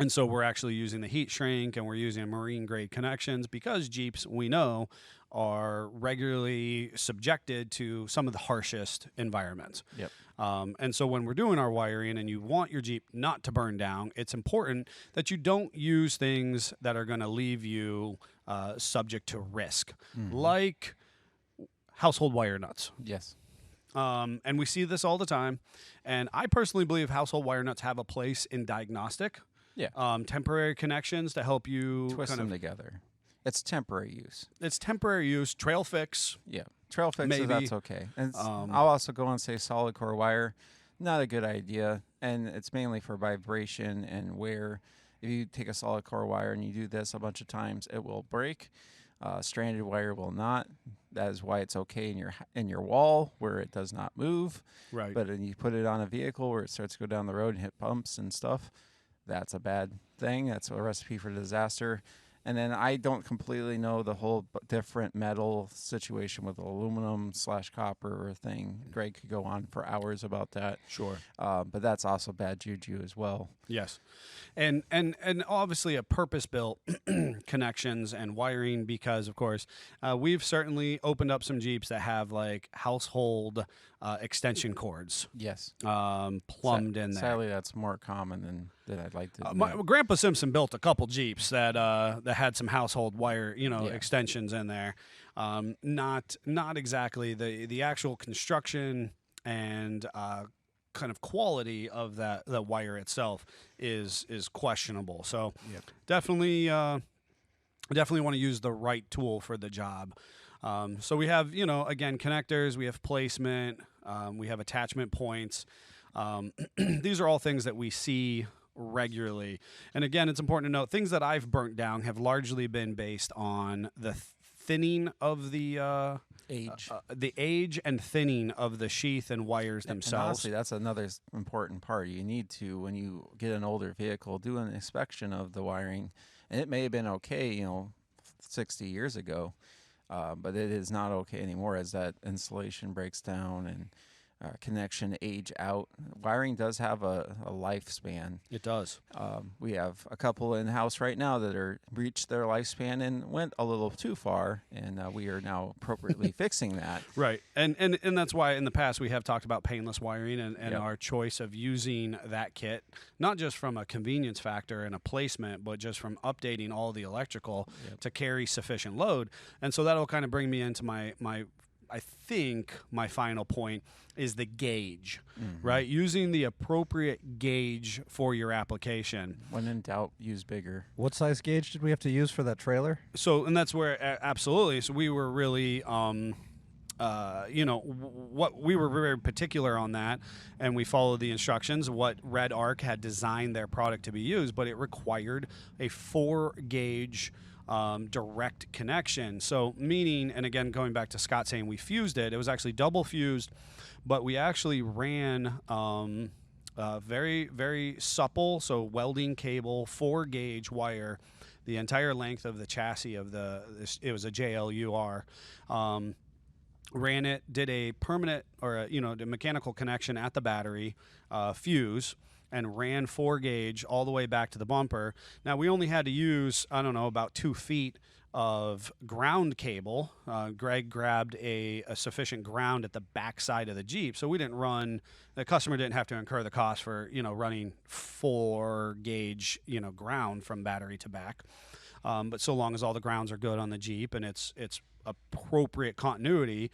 so we're actually using the heat shrink, and we're using marine grade connections because Jeeps, we know, are regularly subjected to some of the harshest environments. Yep. And so when we're doing our wiring and you want your Jeep not to burn down, it's important that you don't use things that are going to leave you subject to risk, like household wire nuts. Yes. And we see this all the time. And I personally believe household wire nuts have a place in diagnostic. Yeah. Temporary connections to help you Twist them together. It's temporary use. It's temporary use. Trail fix. Yeah. Trail fixes, Maybe. that's okay. And I'll also go and say solid core wire, not a good idea. And it's mainly for vibration and wear. If you take a solid core wire and you do this a bunch of times, it will break. Stranded wire will not. That is why it's okay in your wall where it does not move. Right. But when you put it on a vehicle where it starts to go down the road and hit bumps and stuff, that's a bad thing. That's a recipe for disaster. And then I don't completely know the whole different metal situation with aluminum / copper thing. Greg could go on for hours about that. Sure. But that's also bad juju as well. Yes. And obviously a purpose-built connections and wiring because, of course, we've certainly opened up some Jeeps that have like household extension cords. Yes. Plumbed in there. Sadly, that's more common than I'd like to admit. My Grandpa Simpson built a couple Jeeps that had some household wire, extensions in there. Not exactly the actual construction and kind of quality of the wire itself is questionable. So definitely want to use the right tool for the job. So we have, again, connectors, we have placement, we have attachment points. These are all things that we see regularly. And again, it's important to note things that I've burnt down have largely been based on the thinning of the age and thinning of the sheath and wires themselves. And honestly, that's another important part. You need to, when you get an older vehicle, do an inspection of the wiring. And it may have been okay, 60 years ago, but it is not okay anymore as that insulation breaks down and connection age out. Wiring does have a lifespan. It does. We have a couple in house right now that are reached their lifespan and went a little too far, and we are now appropriately fixing that. Right, and that's why in the past we have talked about painless wiring and our choice of using that kit, not just from a convenience factor and a placement, but just from updating all the electrical to carry sufficient load. And so that'll kind of bring me into my I think my final point is the gauge, right? Using the appropriate gauge for your application. When in doubt, use bigger. What size gauge did we have to use for that trailer? So, and that's where absolutely. So we were really, what we were very particular on that, and we followed the instructions of what Red Arc had designed their product to be used, but it required a 4-gauge direct connection. So meaning, and again, going back to Scott saying we fused it, it was actually double fused, but we actually ran very, very supple, so welding cable, 4-gauge wire, the entire length of the chassis of it was a JLUR. Ran it, did a permanent or the mechanical connection at the battery, fuse, and ran 4-gauge all the way back to the bumper. Now we only had to use, I don't know, about 2 feet of ground cable. Greg grabbed a sufficient ground at the back side of the Jeep, so we didn't run. The customer didn't have to incur the cost for running 4-gauge ground from battery to back. But so long as all the grounds are good on the Jeep and it's appropriate continuity,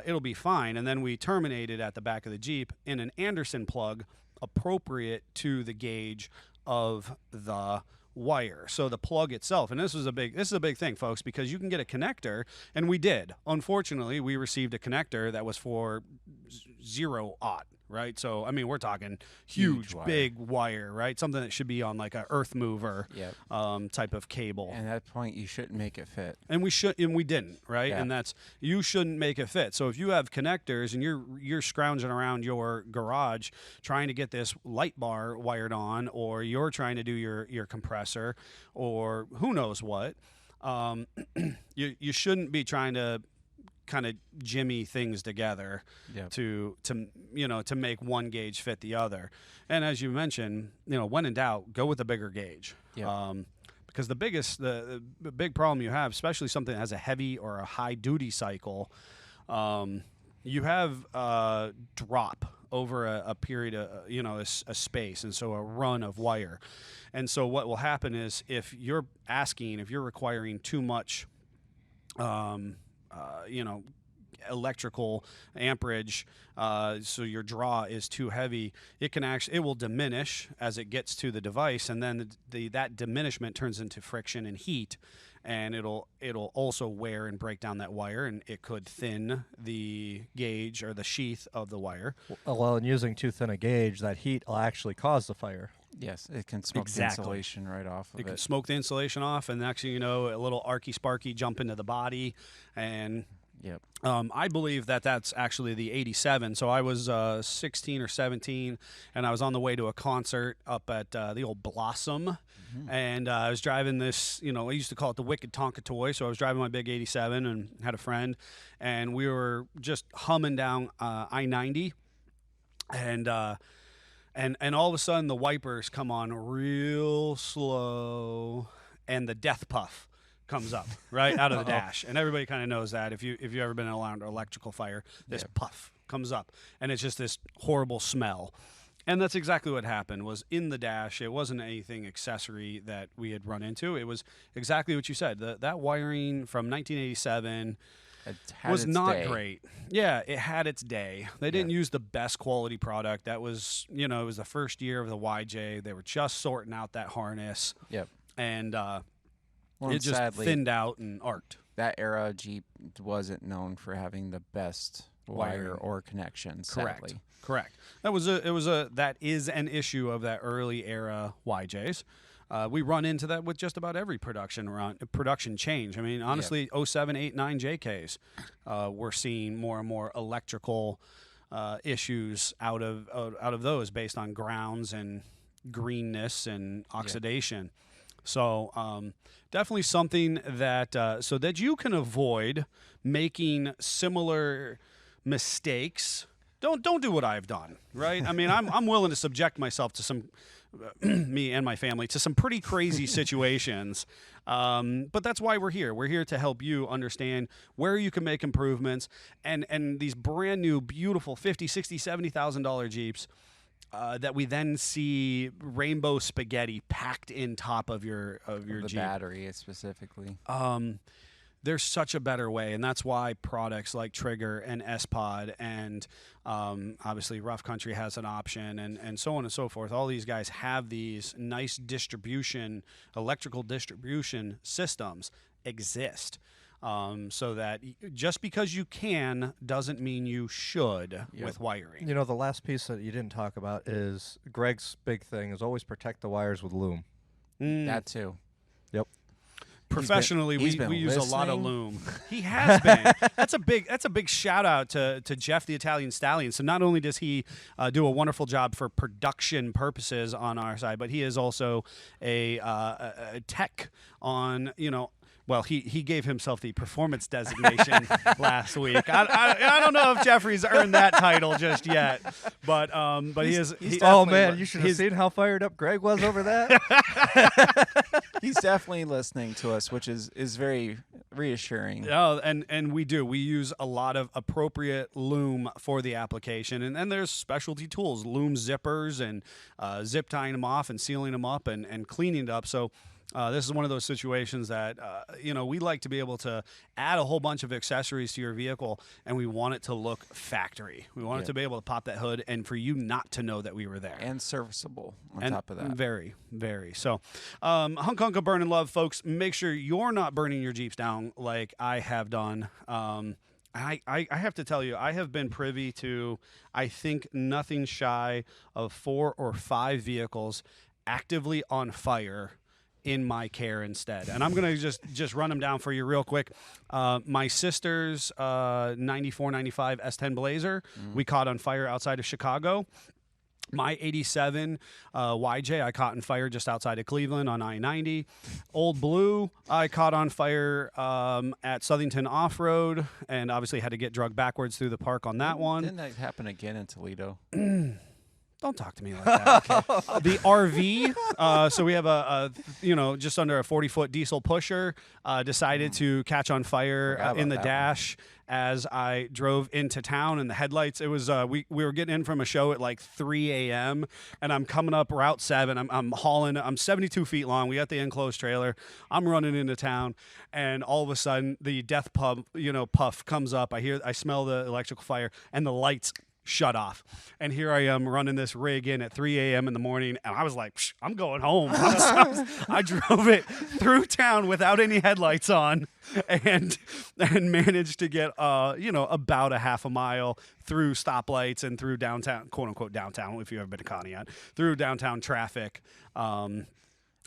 it'll be fine. And then we terminated at the back of the Jeep in an Anderson plug appropriate to the gauge of the wire. So the plug itself, and this is a big thing, folks, because you can get a connector, and we did. Unfortunately, we received a connector that was for 0-aught. Right, so I mean, we're talking huge big wire, right? Something that should be on like a earth mover type of cable. And at that point, you shouldn't make it fit. And we didn't, right? Yeah. And you shouldn't make it fit. So if you have connectors and you're scrounging around your garage trying to get this light bar wired on, or you're trying to do your compressor, or who knows what, you shouldn't be trying to kind of jimmy things together to make one gauge fit the other. And as you mentioned, when in doubt, go with a bigger gauge. Because the big problem you have, especially something that has a heavy or a high duty cycle, you have drop over a period of a space, and so a run of wire. And so what will happen is if you're requiring too much electrical amperage, so your draw is too heavy, it will diminish as it gets to the device, and then that diminishment turns into friction and heat, and it'll also wear and break down that wire, and it could thin the gauge or the sheath of the wire. Well, and using too thin a gauge, that heat will actually cause the fire. Yes, it can smoke the insulation right off of it. It can smoke the insulation off, and actually, a little arky-sparky jump into the body. And I believe that's actually the 87. So I was 16 or 17, and I was on the way to a concert up at the old Blossom. And I was driving this, I used to call it the Wicked Tonka toy. So I was driving my big 87 and had a friend, and we were just humming down I-90. And all of a sudden, the wipers come on real slow, and the death puff comes up right out of the dash. And everybody kind of knows that if you've ever been around an electrical fire, this puff comes up, and it's just this horrible smell. And that's exactly what happened. Was in the dash. It wasn't anything accessory that we had run into. It was exactly what you said. That wiring from 1987. Was not great. Yeah, it had its day. They didn't use the best quality product. That was, it was the first year of the YJ. They were just sorting out that harness. And it just thinned out and arced. That era Jeep wasn't known for having the best wire or connections. Correct. That is an issue of that early era YJs. We run into that with just about every production change. I mean, honestly, 07, 8, 9 JKs, we're seeing more and more electrical issues out of those based on grounds and greenness and oxidation. So definitely something that so that you can avoid making similar mistakes. Don't do what I've done, right? I mean, I'm willing to subject myself to some. Me and my family to some pretty crazy situations, but that's why we're here. We're here to help you understand where you can make improvements, and these brand new, beautiful $50,000, $60,000, $70,000 Jeeps that we then see rainbow spaghetti packed in top of your Jeep. Battery specifically. there's such a better way, and that's why products like Trigger and S-Pod and obviously Rough Country has an option, and so on and so forth. All these guys have these nice electrical distribution systems exist. So that just because you can doesn't mean you should with wiring. You know, the last piece that you didn't talk about is Greg's big thing is always protect the wires with loom. That too. Yep. Professionally, he's been we use a lot of listening. loom. He has been. That's a big shout out to Jeff the Italian Stallion. So not only does he do a wonderful job for production purposes on our side, but he is also a tech on, you know. Well, he gave himself the performance designation last week. I don't know if Jeffrey's earned that title just yet, but he is. Oh man, you should have seen how fired up Greg was over that. He's definitely listening to us, which is very reassuring. Oh, and we do. We use a lot of appropriate loom for the application, and then there's specialty tools, loom zippers, and zip tying them off and sealing them up and cleaning it up. So. This is one of those situations that, we like to be able to add a whole bunch of accessories to your vehicle, and we want it to look factory. We want it to be able to pop that hood and for you not to know that we were there. And serviceable on top of that. Very, very. So, hunk of burn and love, folks. Make sure you're not burning your Jeeps down like I have done. I have to tell you, I have been privy to, I think, nothing shy of 4 or 5 vehicles actively on fire in my care instead. And I'm going to just run them down for you real quick. My sister's 94, 95 S10 Blazer, we caught on fire outside of Chicago. My 87 YJ, I caught on fire just outside of Cleveland on I-90. Old Blue, I caught on fire at Southington Off-Road, and obviously had to get drugged backwards through the park on that one. Didn't that happen again in Toledo? Don't talk to me like that. Okay. The RV, so we have a just under a 40-foot diesel pusher, decided to catch on fire in the dash as I drove into town, and the headlights, it was, we were getting in from a show at like 3 a.m., and I'm coming up Route 7, I'm hauling, I'm 72 feet long, we got the enclosed trailer, I'm running into town, and all of a sudden, the death puff comes up, I smell the electrical fire, and the lights shut off. And here I am running this rig in at 3 a.m. in the morning, and I was like, I'm going home. I drove it through town without any headlights on and managed to get, about a half a mile through stoplights and through downtown, quote unquote downtown, if you've ever been to Conneaut, through downtown traffic.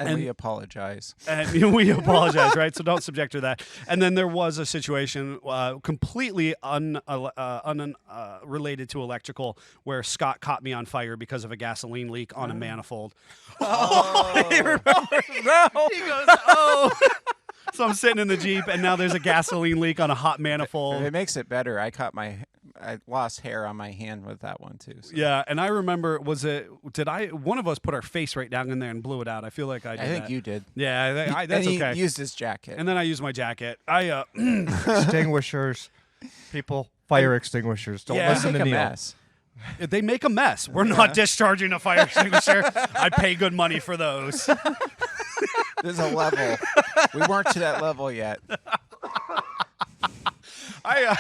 And we apologize. And we apologize, right? So don't subject to that. And then there was a situation completely unrelated to electrical where Scott caught me on fire because of a gasoline leak on a manifold. Oh, he remembers now. He goes, oh. So I'm sitting in the Jeep, and now there's a gasoline leak on a hot manifold. It makes it better. I lost hair on my hand with that one too. So. Yeah, and I remember, one of us put our face right down in there and blew it out? I feel like I did. I think you did. Yeah, that's and okay. He used his jacket. And then I used my jacket. Extinguishers, people, fire extinguishers. Don't listen to Neil. Mess. They make a mess. We're not discharging a fire extinguisher. I pay good money for those. There's a level. We weren't to that level yet. I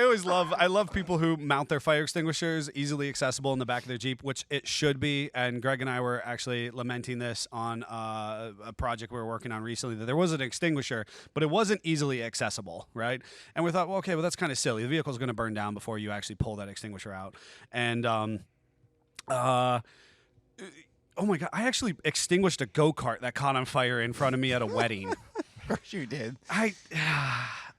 always love people who mount their fire extinguishers easily accessible in the back of their Jeep, which it should be. And Greg and I were actually lamenting this on a project we were working on recently, that there was an extinguisher, but it wasn't easily accessible, right? And we thought, well, okay, that's kind of silly. The vehicle's going to burn down before you actually pull that extinguisher out. And oh my God, I actually extinguished a go-kart that caught on fire in front of me at a wedding. Of course you did.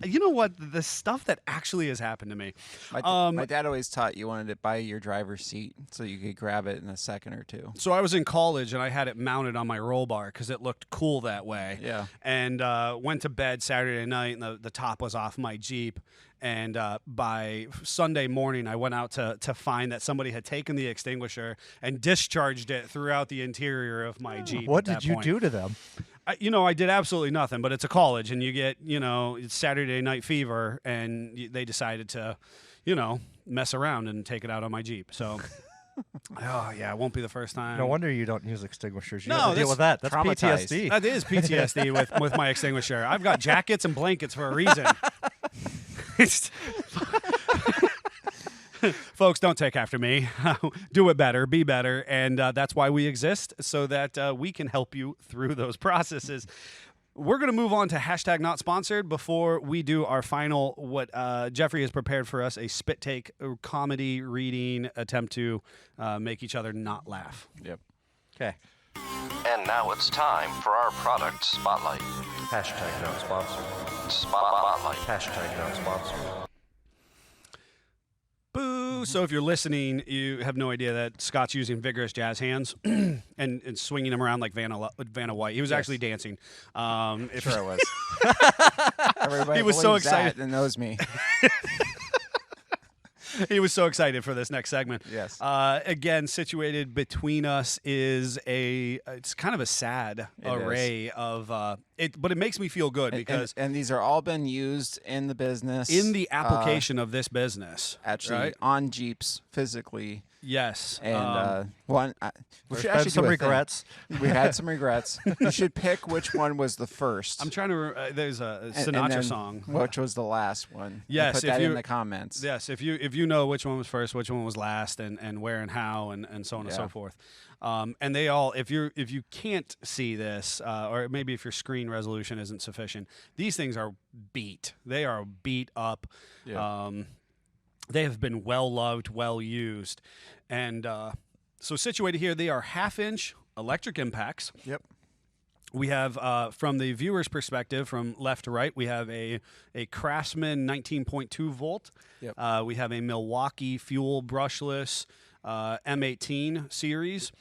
You know what? The stuff that actually has happened to me. My dad always taught you wanted to buy your driver's seat so you could grab it in a second or two. So I was in college, and I had it mounted on my roll bar because it looked cool that way. Yeah. And went to bed Saturday night, and the top was off my Jeep. And by Sunday morning, I went out to find that somebody had taken the extinguisher and discharged it throughout the interior of my Jeep. What did you do to them? I did absolutely nothing, but it's a college, and you get, it's Saturday night fever, and they decided to, mess around and take it out on my Jeep. So Oh yeah, it won't be the first time. No wonder you don't use extinguishers. You No, gotta deal that's with that. That's traumatized. PTSD. That is PTSD with my extinguisher. I've got jackets and blankets for a reason. Folks, don't take after me. Do it better, be better, and that's why we exist, so that we can help you through those processes. We're going to move on to hashtag not sponsored before we do our final, what Jeffrey has prepared for us, a spit take comedy reading attempt to make each other not laugh. Yep. Okay. And now it's time for our product spotlight. Hashtag not sponsored. Spotlight. Hashtag not sponsored. Boo! So if you're listening, you have no idea that Scott's using vigorous jazz hands and swinging them around like Vanna White. He was actually dancing. Sure I was. Everybody He was so believes that excited. and knows me. He was so excited for this next segment. Yes. Again, situated between us is it's kind of a sad array of it, but it makes me feel good because and these are all been used in the business. in the application of this business, actually right? on Jeeps physically. Yes, And one, we There's should been actually some do a thing. regrets. We had some regrets. You should pick which one was the first. I'm trying to. There's a and Sinatra then song. Which was the last one? And Yes, put if that you- in the comments. Yes, if you know which one was first, which one was last, and where and how, and so on and so Yeah. forth. And they all, if you can't see this, or maybe if your screen resolution isn't sufficient, these things are beat. They are beat up. Yeah. They have been well loved, well used, and so situated here, they are 1/2-inch electric impacts. Yep. We have, from the viewer's perspective, from left to right, we have a Craftsman 19.2 volt. Yep. We have a Milwaukee fuel brushless M18 series.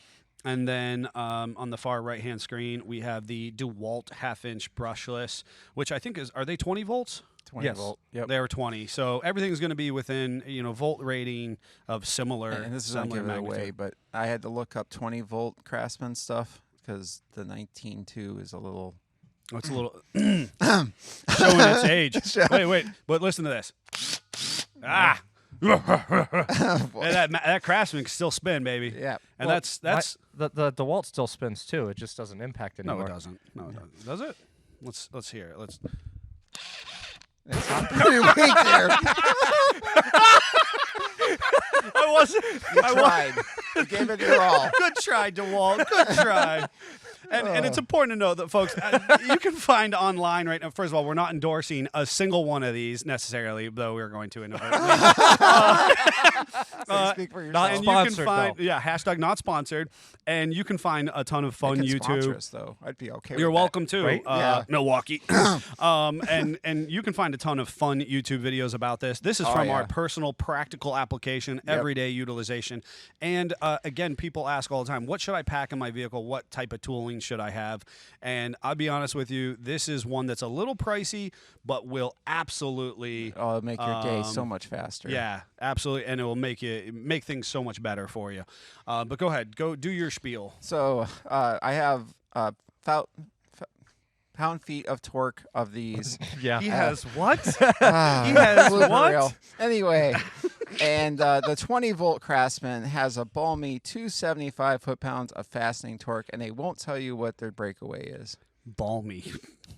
And then on the far right-hand screen, we have the DeWalt 1/2-inch brushless, which I think are they 20 volts? 20 Yes. volt. Yep. They were 20. So everything's going to be within, volt rating of similar. And this is not similar giving it away, magnitude. but I had to look up 20 volt Craftsman stuff because the 19.2 is a little. Oh, it's a little showing its age. Wait, but listen to this. Ah. And that Craftsman can still spin, baby. Yeah. And Well, that's The DeWalt still spins too. It just doesn't impact no, anymore. it doesn't. No, it doesn't. Does it? Let's hear it. Let's. It's not pretty weak there. I wasn't. You tried. You gave it your all. Good try, DeWalt. Good try. And it's important to know that, folks, you can find online right now. First of all, we're not endorsing a single one of these necessarily, though we're going to inadvertently. Speak for yourself. not And sponsored, you can find, though. hashtag not sponsored, and you can find a ton of They fun can sponsor YouTube. us, though. I'd be okay. You're with that. welcome to Right? Yeah. Milwaukee, and you can find a ton of fun YouTube videos about this. This is Oh, from yeah. our personal, practical application, everyday utilization. And again, people ask all the time, "What should I pack in my vehicle? What type of tooling should I have?" And I'll be honest with you, this is one that's a little pricey, but will absolutely, Oh, it'll make your day so much faster. yeah, absolutely, and it will make things so much better for you. But go ahead, go do your spiel. So I have pound-feet of torque of these. Yeah. He has what? He has what? Anyway, and the 20 volt Craftsman has a balmy 275 foot-pounds of fastening torque, and they won't tell you what their breakaway is. Balmy.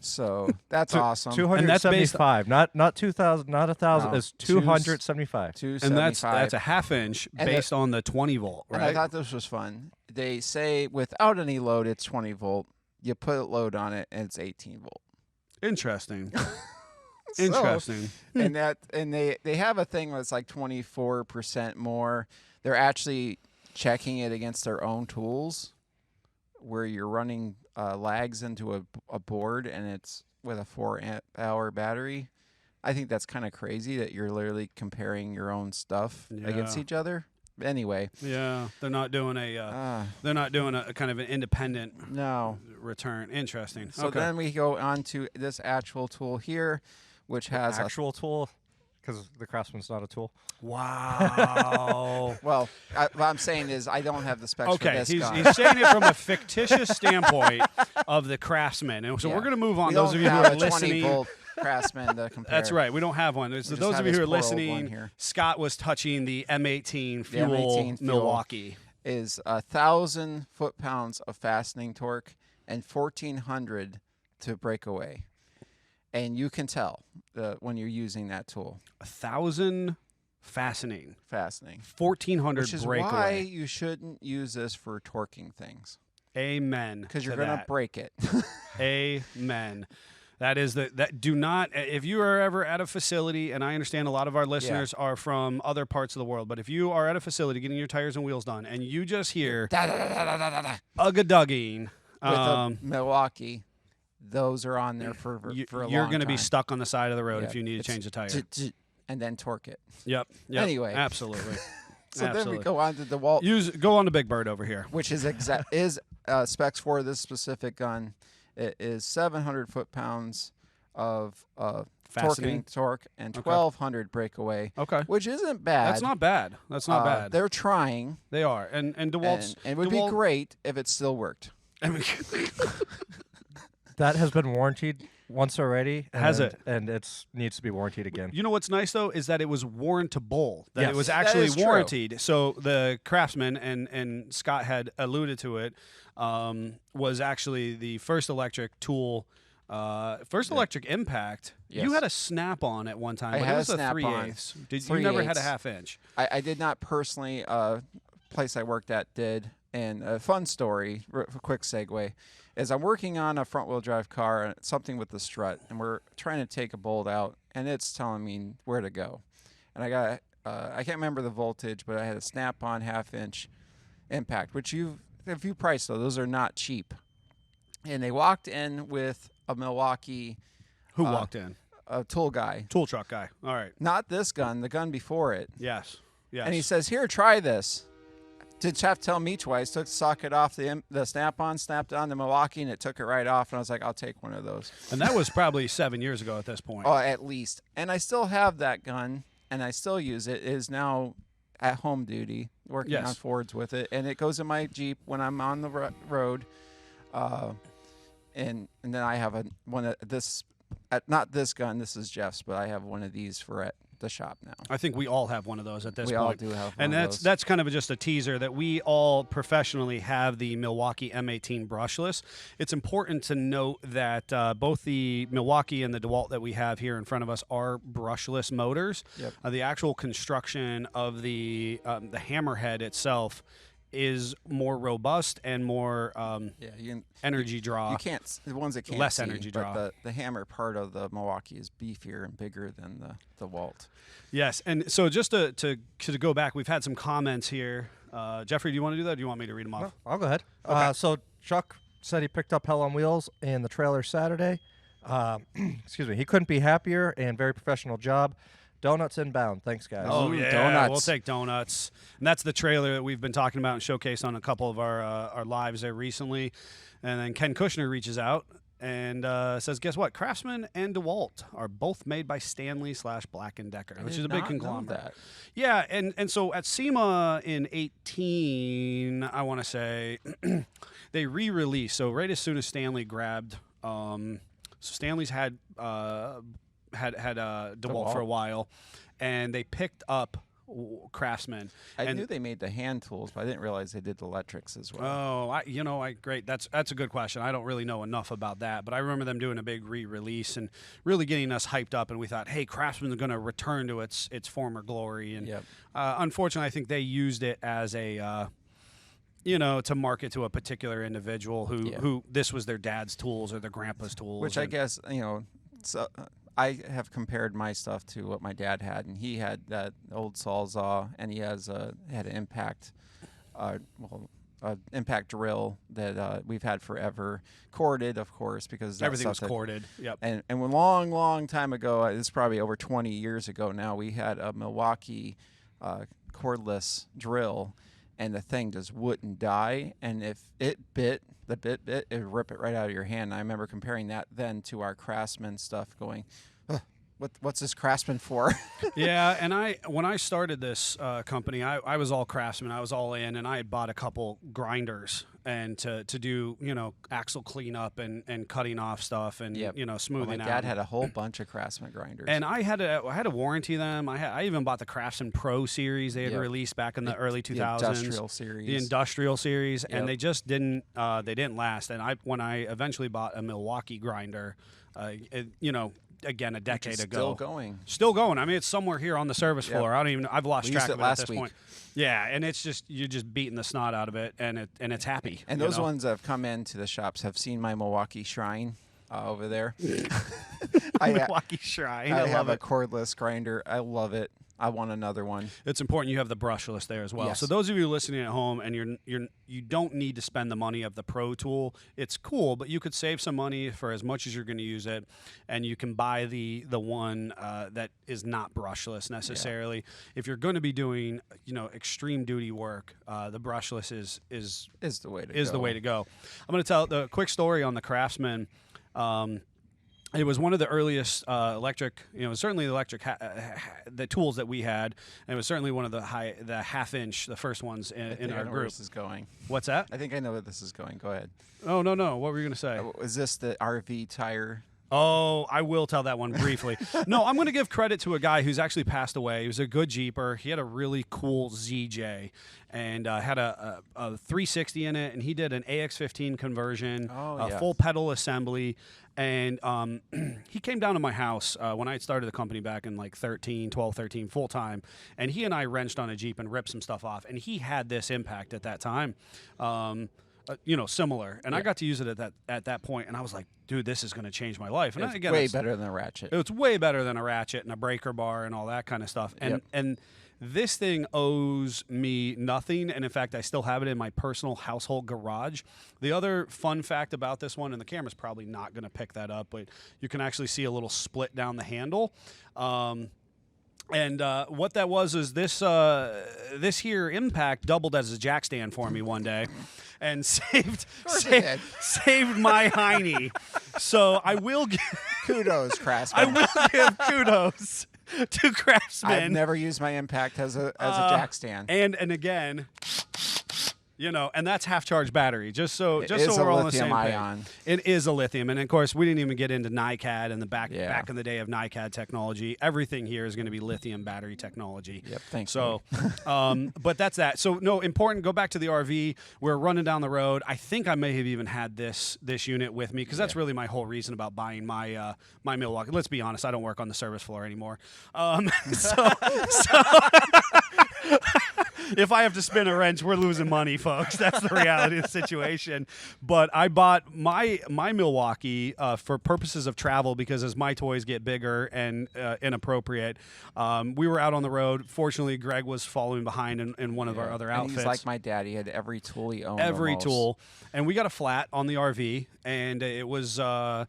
So that's awesome. 275, not 2,000, not 1,000. No, It's 275. 275. And that's a 1/2-inch And based on the 20 volt, And I right? thought this was fun. They say without any load, it's 20 volt. You put a load on it, and it's 18 volt. Interesting. So- Interesting. and they have a thing that's like 24% more. They're actually checking it against their own tools, where you're running lags into a board, and it's with a 4-amp-hour battery. I think that's kind of crazy that you're literally comparing your own stuff against Yeah. each other. Anyway, Yeah, they're not doing a kind of an independent no. return. Interesting. So okay. then we go on to this actual tool here, which has Actual tool, because the Craftsman's not a tool. Wow. well, what I'm saying is I don't have the specs for Okay, this he's guy. saying it from a fictitious standpoint of the Craftsman, and so Yeah. we're going to move on. We Those don't of you who have are a 20 listening, volt Craftsman to compare. That's right. We don't have one. just Those have of you who this are poor old one listening, here. Scott was touching the M18 The Fuel M18 Fuel Milwaukee. is 1,000 foot-pounds of fastening torque and 1,400 to breakaway. And you can tell when you're using that tool. 1,000 fastening, 1,400 Which is breakaway. why you shouldn't use this for torquing things. Amen. Because you're to going to that. break it. Amen. That is do not, if you are ever at a facility, and I understand a lot of our listeners are from other parts of the world, but if you are at a facility getting your tires and wheels done and you just hear ugga-dugging, With a Milwaukee, those are on there for a long time. You're going to be stuck on the side of the road Yeah, if you need to change the tire. And then torque it. Yep. Anyway. Absolutely. So Absolutely. then we go on to DeWalt. Go on to Big Bird over here. Which is specs for this specific gun. It is 700 foot-pounds of Fastening. torque and 1,200 breakaway. Okay. Which isn't bad. That's not bad. That's not bad. They're trying. They are. And DeWalt's... And it would be great if it still worked. I mean, That has been warranted once already. Has it? And it needs to be warranted again. you know what's nice, though, is that it was warrantable. That Yes. it was That actually is true. warranted. So the Craftsman, and Scott had alluded to it, was actually the first electric tool, electric impact. Yes. You had a snap-on at one time, I but had it was a a snap-on. 3/8. You never had a 3/8. half-inch. I did not personally. Place I worked at did. And a fun story, a quick segue, is I'm working on a front-wheel drive car, something with the strut, and we're trying to take a bolt out, and it's telling me where to go. And I got, I can't remember the voltage, but I had a snap-on half-inch impact, which if you price those are not cheap. And they walked in with a Milwaukee. Who walked in? A tool guy. Tool truck guy. All right. Not this gun, the gun before it. Yes. And he says, "Here, try this." Didn't have to tell me twice. Took the socket off the snap-on, snapped on the Milwaukee, and it took it right off. And I was like, "I'll take one of those." And that was probably 7 years ago at this point. Oh, at least. And I still have that gun, and I still use it. It is now at home duty, working Yes. on Fords with it, and it goes in my Jeep when I'm on the road. And then I have one of this. Not this gun. This is Jeff's, but I have one of these for at the shop now. I think we all have one of those at this We point. all do have one and of those. that's kind of just a teaser that we all professionally have the Milwaukee M18 brushless. It's important to note that both the Milwaukee and the DeWalt that we have here in front of us are brushless motors. Yep. The actual construction of the hammerhead itself is more robust and more energy draw. You can't. The ones that can't Less see, energy but draw. The hammer part of the Milwaukee is beefier and bigger than the Walt. Yes, and so just to go back, we've had some comments here. Jeffrey, do you want to do that, or do you want me to read them off? No, I'll go ahead. Okay. So Chuck said he picked up Hell on Wheels in the trailer Saturday. Excuse me. He couldn't be happier and very professional job. Donuts inbound. Thanks, guys. Oh, Ooh, yeah, donuts. we'll take donuts. And that's the trailer that we've been talking about and showcased on a couple of our lives there recently. And then Ken Kushner reaches out and says, guess what? Craftsman and DeWalt are both made by Stanley / Black & Decker, which is a big conglomerate. That. Yeah, and so at SEMA in 18, I want to say, they re-released. So right as soon as Stanley grabbed, so Stanley's had DeWalt for a while, and they picked up Craftsman. I knew they made the hand tools, but I didn't realize they did the electrics as well. Oh, great. That's a good question. I don't really know enough about that, but I remember them doing a big re-release and really getting us hyped up. And we thought, hey, Craftsman's going to return to its former glory. And Yep. Unfortunately, I think they used it as a to market to a particular individual who this was their dad's tools or their grandpa's tools. Which I guess So I have compared my stuff to what my dad had, and he had that old Sawzall, and he had an impact, impact drill that we've had forever, corded, of course, because everything was corded. Yep. And a long time ago, this is probably over 20 years ago now, we had a Milwaukee cordless drill, and the thing just wouldn't die, and if it bit, it would rip it right out of your hand. And I remember comparing that then to our Craftsman stuff, going, what's this Craftsman for? Yeah, and when I started this company, I was all Craftsman. I was all in, and I had bought a couple grinders and to do axle cleanup and cutting off stuff and smoothing my out. dad had a whole bunch of Craftsman grinders, and I had to warranty them. I even bought the Craftsman Pro series they had released back in the early 2000s. The industrial series, and they just didn't last. And when I eventually bought a Milwaukee grinder, again a decade ago, still going. I mean, it's somewhere here on the service floor. I've lost track of it at this point. Yeah, and it's just you're just beating the snot out of it, and it's happy. And those ones that have come into the shops have seen my Milwaukee Shrine over there. Milwaukee Shrine. I have a cordless grinder. I love it. I want another one. It's important you have the brushless there as well. Yes. So those of you listening at home and you don't need to spend the money of the Pro tool. It's cool, but you could save some money for as much as you're going to use it, and you can buy the one that is not brushless necessarily. Yeah. If you're going to be doing extreme duty work, the brushless is the way to go. I'm going to tell the quick story on the Craftsman. It was one of the earliest electric, certainly the tools that we had, and it was certainly one of the half-inch, the first ones in our group. I know where this is going. What's that? I think I know where this is going. Go ahead. Oh, no. What were you going to say? Is this the RV tire? Oh, I will tell that one briefly. No, I'm going to give credit to a guy who's actually passed away. He was a good Jeeper. He had a really cool ZJ and had a 360 in it, and he did an AX15 conversion, full pedal assembly. And he came down to my house when I had started the company back in like 12, 13, full time. And he and I wrenched on a Jeep and ripped some stuff off. And he had this impact at that time, similar. And I got to use it at that point. And I was like, dude, this is going to change my life. And it's way better than a ratchet. It's way better than a ratchet and a breaker bar and all that kind of stuff. And this thing owes me nothing, and in fact, I still have it in my personal household garage. The other fun fact about this one, and the camera's probably not going to pick that up, but you can actually see a little split down the handle. And what that was is this here impact doubled as a jack stand for me one day, and saved my hiney. So I will give kudos, Craftsman. I will give kudos to Craftsman. I've never used my impact as a jack stand. And again, and that's half-charge battery. Just so we're all on the same page. It is a lithium, and of course, we didn't even get into NiCad and the back in the day of NiCad technology. Everything here is going to be lithium battery technology. Yep, thanks. So, but that's that. So, no, important. Go back to the RV. We're running down the road. I think I may have even had this unit with me because that's really my whole reason about buying my my Milwaukee. Let's be honest, I don't work on the service floor anymore. So if I have to spin a wrench, we're losing money, folks. That's the reality of the situation. But I bought my Milwaukee for purposes of travel because as my toys get bigger and inappropriate, we were out on the road. Fortunately, Greg was following behind in one of our other outfits. He's like my dad. He had every tool he owned. Every tool. And we got a flat on the RV, and it was the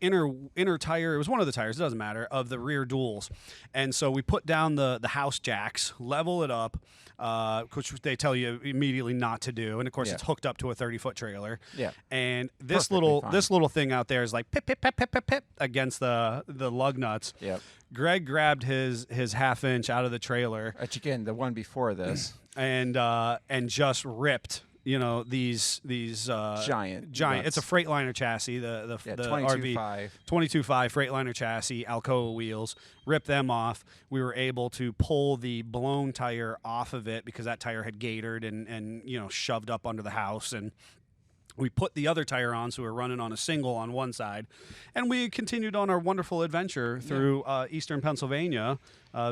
inner tire. It was one of the tires. It doesn't matter, of the rear duals. And so we put down the house jacks, level it up, which they tell you immediately not to do. And of course, it's hooked up to a 30-foot trailer. Yeah. And this little thing out there is like pip pip pip pip pip pip against the lug nuts. Yep. Greg grabbed his half-inch out of the trailer. Again, the one before this. And just ripped. These giant. Nuts. It's a Freightliner chassis. The 22.5 22.5 Freightliner chassis, Alcoa wheels. Ripped them off. We were able to pull the blown tire off of it because that tire had gaitered and shoved up under the house. And we put the other tire on, so we were running on a single on one side, and we continued on our wonderful adventure through eastern Pennsylvania,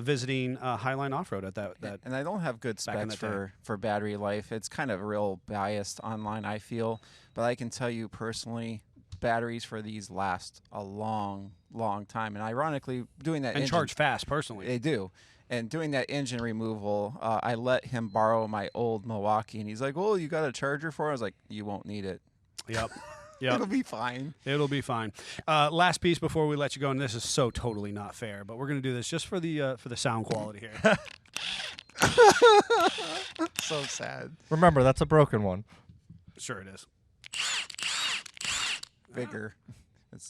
visiting Highline Off-Road at that. And I don't have good specs for battery life. It's kind of real biased online, I feel, but I can tell you personally, batteries for these last a long, long time. And ironically, doing that and charge fast. Personally, they do. And doing that engine removal, I let him borrow my old Milwaukee, and he's like, "Oh, you got a charger for it?" I was like, "You won't need it." Yep. It'll be fine. It'll be fine. Last piece before we let you go, and this is so totally not fair, but we're going to do this just for the sound quality here. So sad. Remember, that's a broken one. Sure it is. Bigger.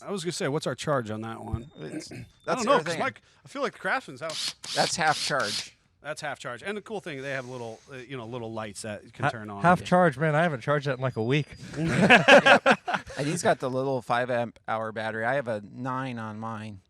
I was gonna say, what's our charge on that one? That's I don't know, because everything. I feel like the Craftsman's house. That's half charge. That's half charge. And the cool thing, they have little, little lights that can turn on. Half charge, man. I haven't charged that in like a week. And he's got the little 5 amp hour battery. I have a 9 on mine.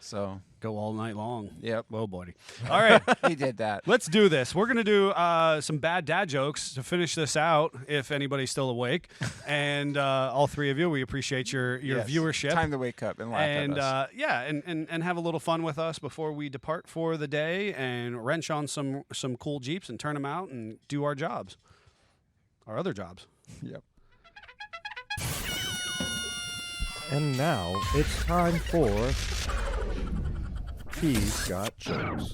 So Go all night long. Yep. Whoa, buddy. All right. he did that. Let's do this. We're going to do some bad dad jokes to finish this out, if anybody's still awake. And all three of you, we appreciate your Yes. viewership. Time to wake up and laugh And at us. and have a little fun with us before we depart for the day and wrench on some cool Jeeps and turn them out and do our jobs, our other jobs. Yep. And now it's time for He's Got Jokes.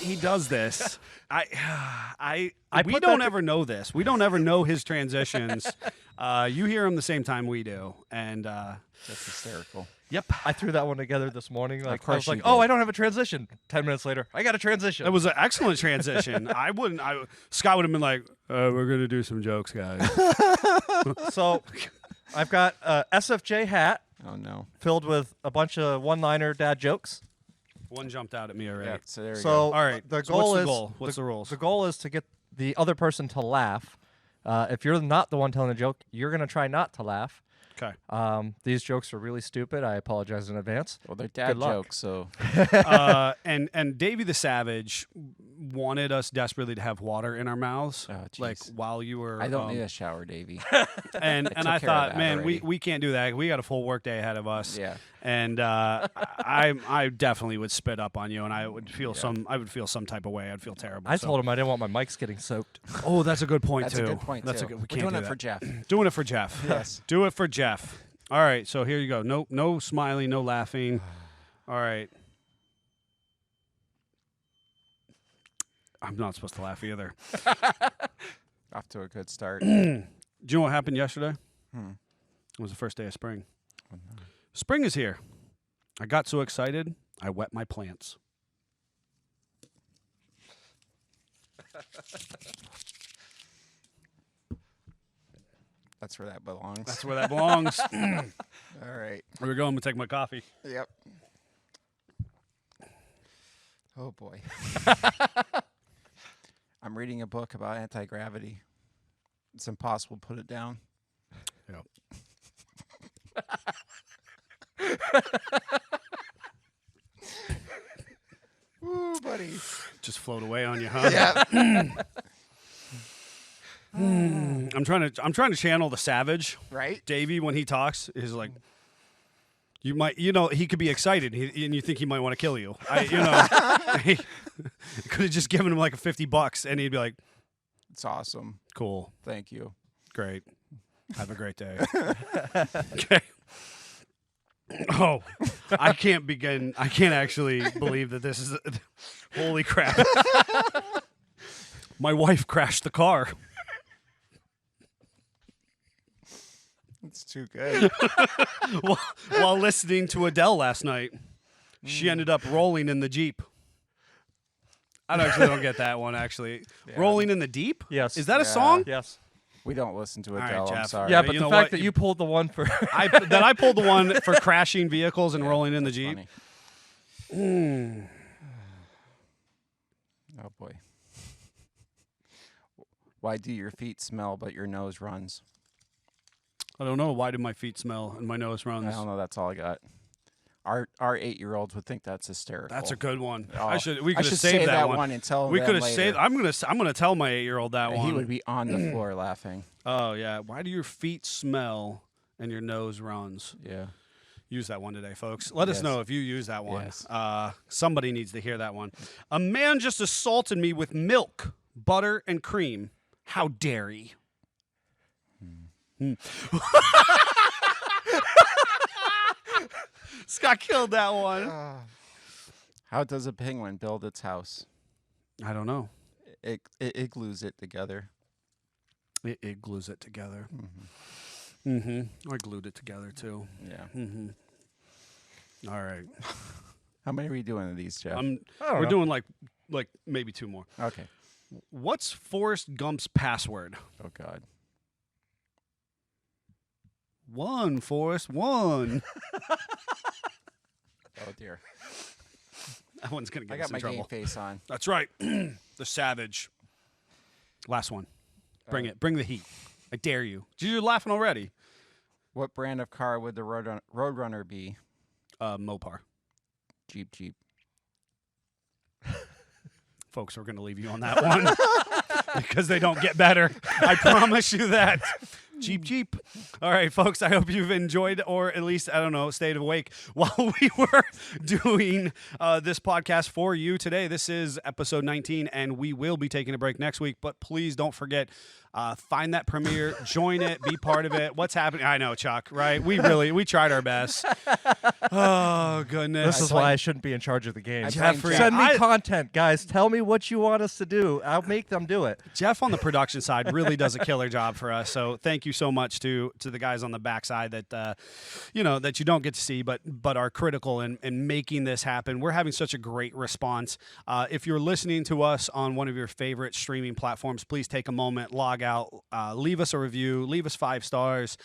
He does this. We put don't that ever know this. We don't ever know his transitions. You hear him the same time we do, and That's hysterical. yep. I threw that one together this morning. Like I course was like, you oh, did. I don't have a transition. 10 minutes later, I got a transition. It was an excellent transition. Scott would have been like, "We're gonna do some jokes, guys." So I've got a SFJ hat Oh, no. filled with a bunch of one-liner dad jokes. One jumped out at me already. Yeah, so there we So go. All right. the So goal what's the is goal? What's the rules? The goal is to get the other person to laugh. If you're not the one telling the joke, you're gonna try not to laugh. Okay. These jokes are really stupid. I apologize in advance. Well, they're dad Good luck. jokes, so And Davey the Savage wanted us desperately to have water in our mouths, Oh, like jeez. while you were. I don't need a shower, Davey. And took I care of thought, that man, already. we can't do that. We got a full work day ahead of us. Yeah. And I definitely would spit up on you, and I would feel some type of way. I'd feel terrible. I told him I didn't want my mics getting soaked. Oh, that's a good point That's too. a good point, That's too. a good. We We're can't doing do it that. for Jeff. Doing it for Jeff. Yes. Do it for Jeff. All right. So here you go. No smiling, no laughing. All right. I'm not supposed to laugh either. Off to a good start. Do you know what happened yesterday? Hmm. It was the first day of spring. Oh, no. Spring is here. I got so excited, I wet my plants. That's where that belongs. That's where that belongs. All right. Here we go. I'm going to take my coffee. Yep. Oh, boy. I'm reading a book about anti-gravity. It's impossible to put it down. Yep. Ooh, buddy. Just float away on you, huh? Yeah. I'm trying to channel the Savage. Right? Davey, when he talks, is like, he could be excited, and you think he might want to kill you. He could have just given him like $50, and he'd be like, It's awesome. "Cool, Thank you. great, have a great day." Okay. Oh, I can't actually believe that this is. Holy crap! My wife crashed the car. It's too good. while listening to Adele last night. She ended up rolling in the Jeep. I actually don't get that one, actually. Yeah. Rolling in the Deep? Yes. Is that a Yeah. song? Yes. We don't listen to right, Adele. I'm Jeff. sorry. Yeah, but but you the know fact what? that you pulled the one for I pulled the one for crashing vehicles and rolling in the That's Jeep. funny. Oh, boy. Why do your feet smell but your nose runs? I don't know. Why do my feet smell and my nose I runs? don't know. That's all I got. Our 8-year-olds would think that's hysterical. That's a good one. Oh, We I could should have say saved that one. and tell We them could have later. saved. I'm gonna tell my 8-year-old that one. He would be on the floor laughing. Oh yeah. Why do your feet smell and your nose runs? Yeah. Use that one today, folks. Let us Yes. know if you use that one. Yes. Somebody needs to hear that one. A man just assaulted me with milk, butter, and cream. How dare he? Scott killed that one. How does a penguin build its house? I don't know. It igloos it together. It glues it together. I glued it together too. Yeah. All right. How many are we doing of these, Jeff? We're doing like maybe 2 more. Okay. What's Forrest Gump's password? Oh, God. One, Forrest, one. Oh dear. That one's going to I get us got my in trouble. game face on. That's right. The savage. Last one. Bring it. Bring the heat. I dare you. You're laughing already. What brand of car would the Roadrunner be? Mopar. Jeep. Folks, we're going to leave you on that one because they don't get better. I promise you that. Jeep. All right, folks, I hope you've enjoyed, or at least, I don't know, stayed awake while we were doing this podcast for you today. This is episode 19, and we will be taking a break next week, but please don't forget, find that premiere, join it, be part of it. What's happening? I know, Chuck, right? We tried our best. Oh, goodness. This is why I shouldn't be in charge of the game. Jeffrey, Send me content, guys. Tell me what you want us to do. I'll make them do it. Jeff on the production side really does a killer job for us. So thank you so much to the guys on the backside that that you don't get to see, but are critical in making this happen. We're having such a great response. If you're listening to us on one of your favorite streaming platforms, please take a moment, log out, leave us a review, leave us 5 stars.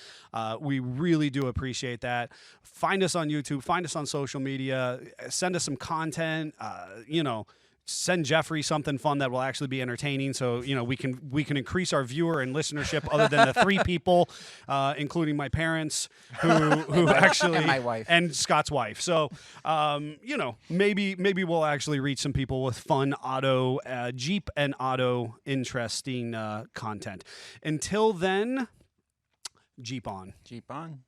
We really do appreciate that. Find us on YouTube, find us on social media, send us some content. Send Jeffrey something fun that will actually be entertaining, so we can increase our viewer and listenership. Other than the 3 people, including my parents, who actually and my wife and Scott's wife. So maybe we'll actually reach some people with fun auto Jeep and auto interesting content. Until then, Jeep on. Jeep on.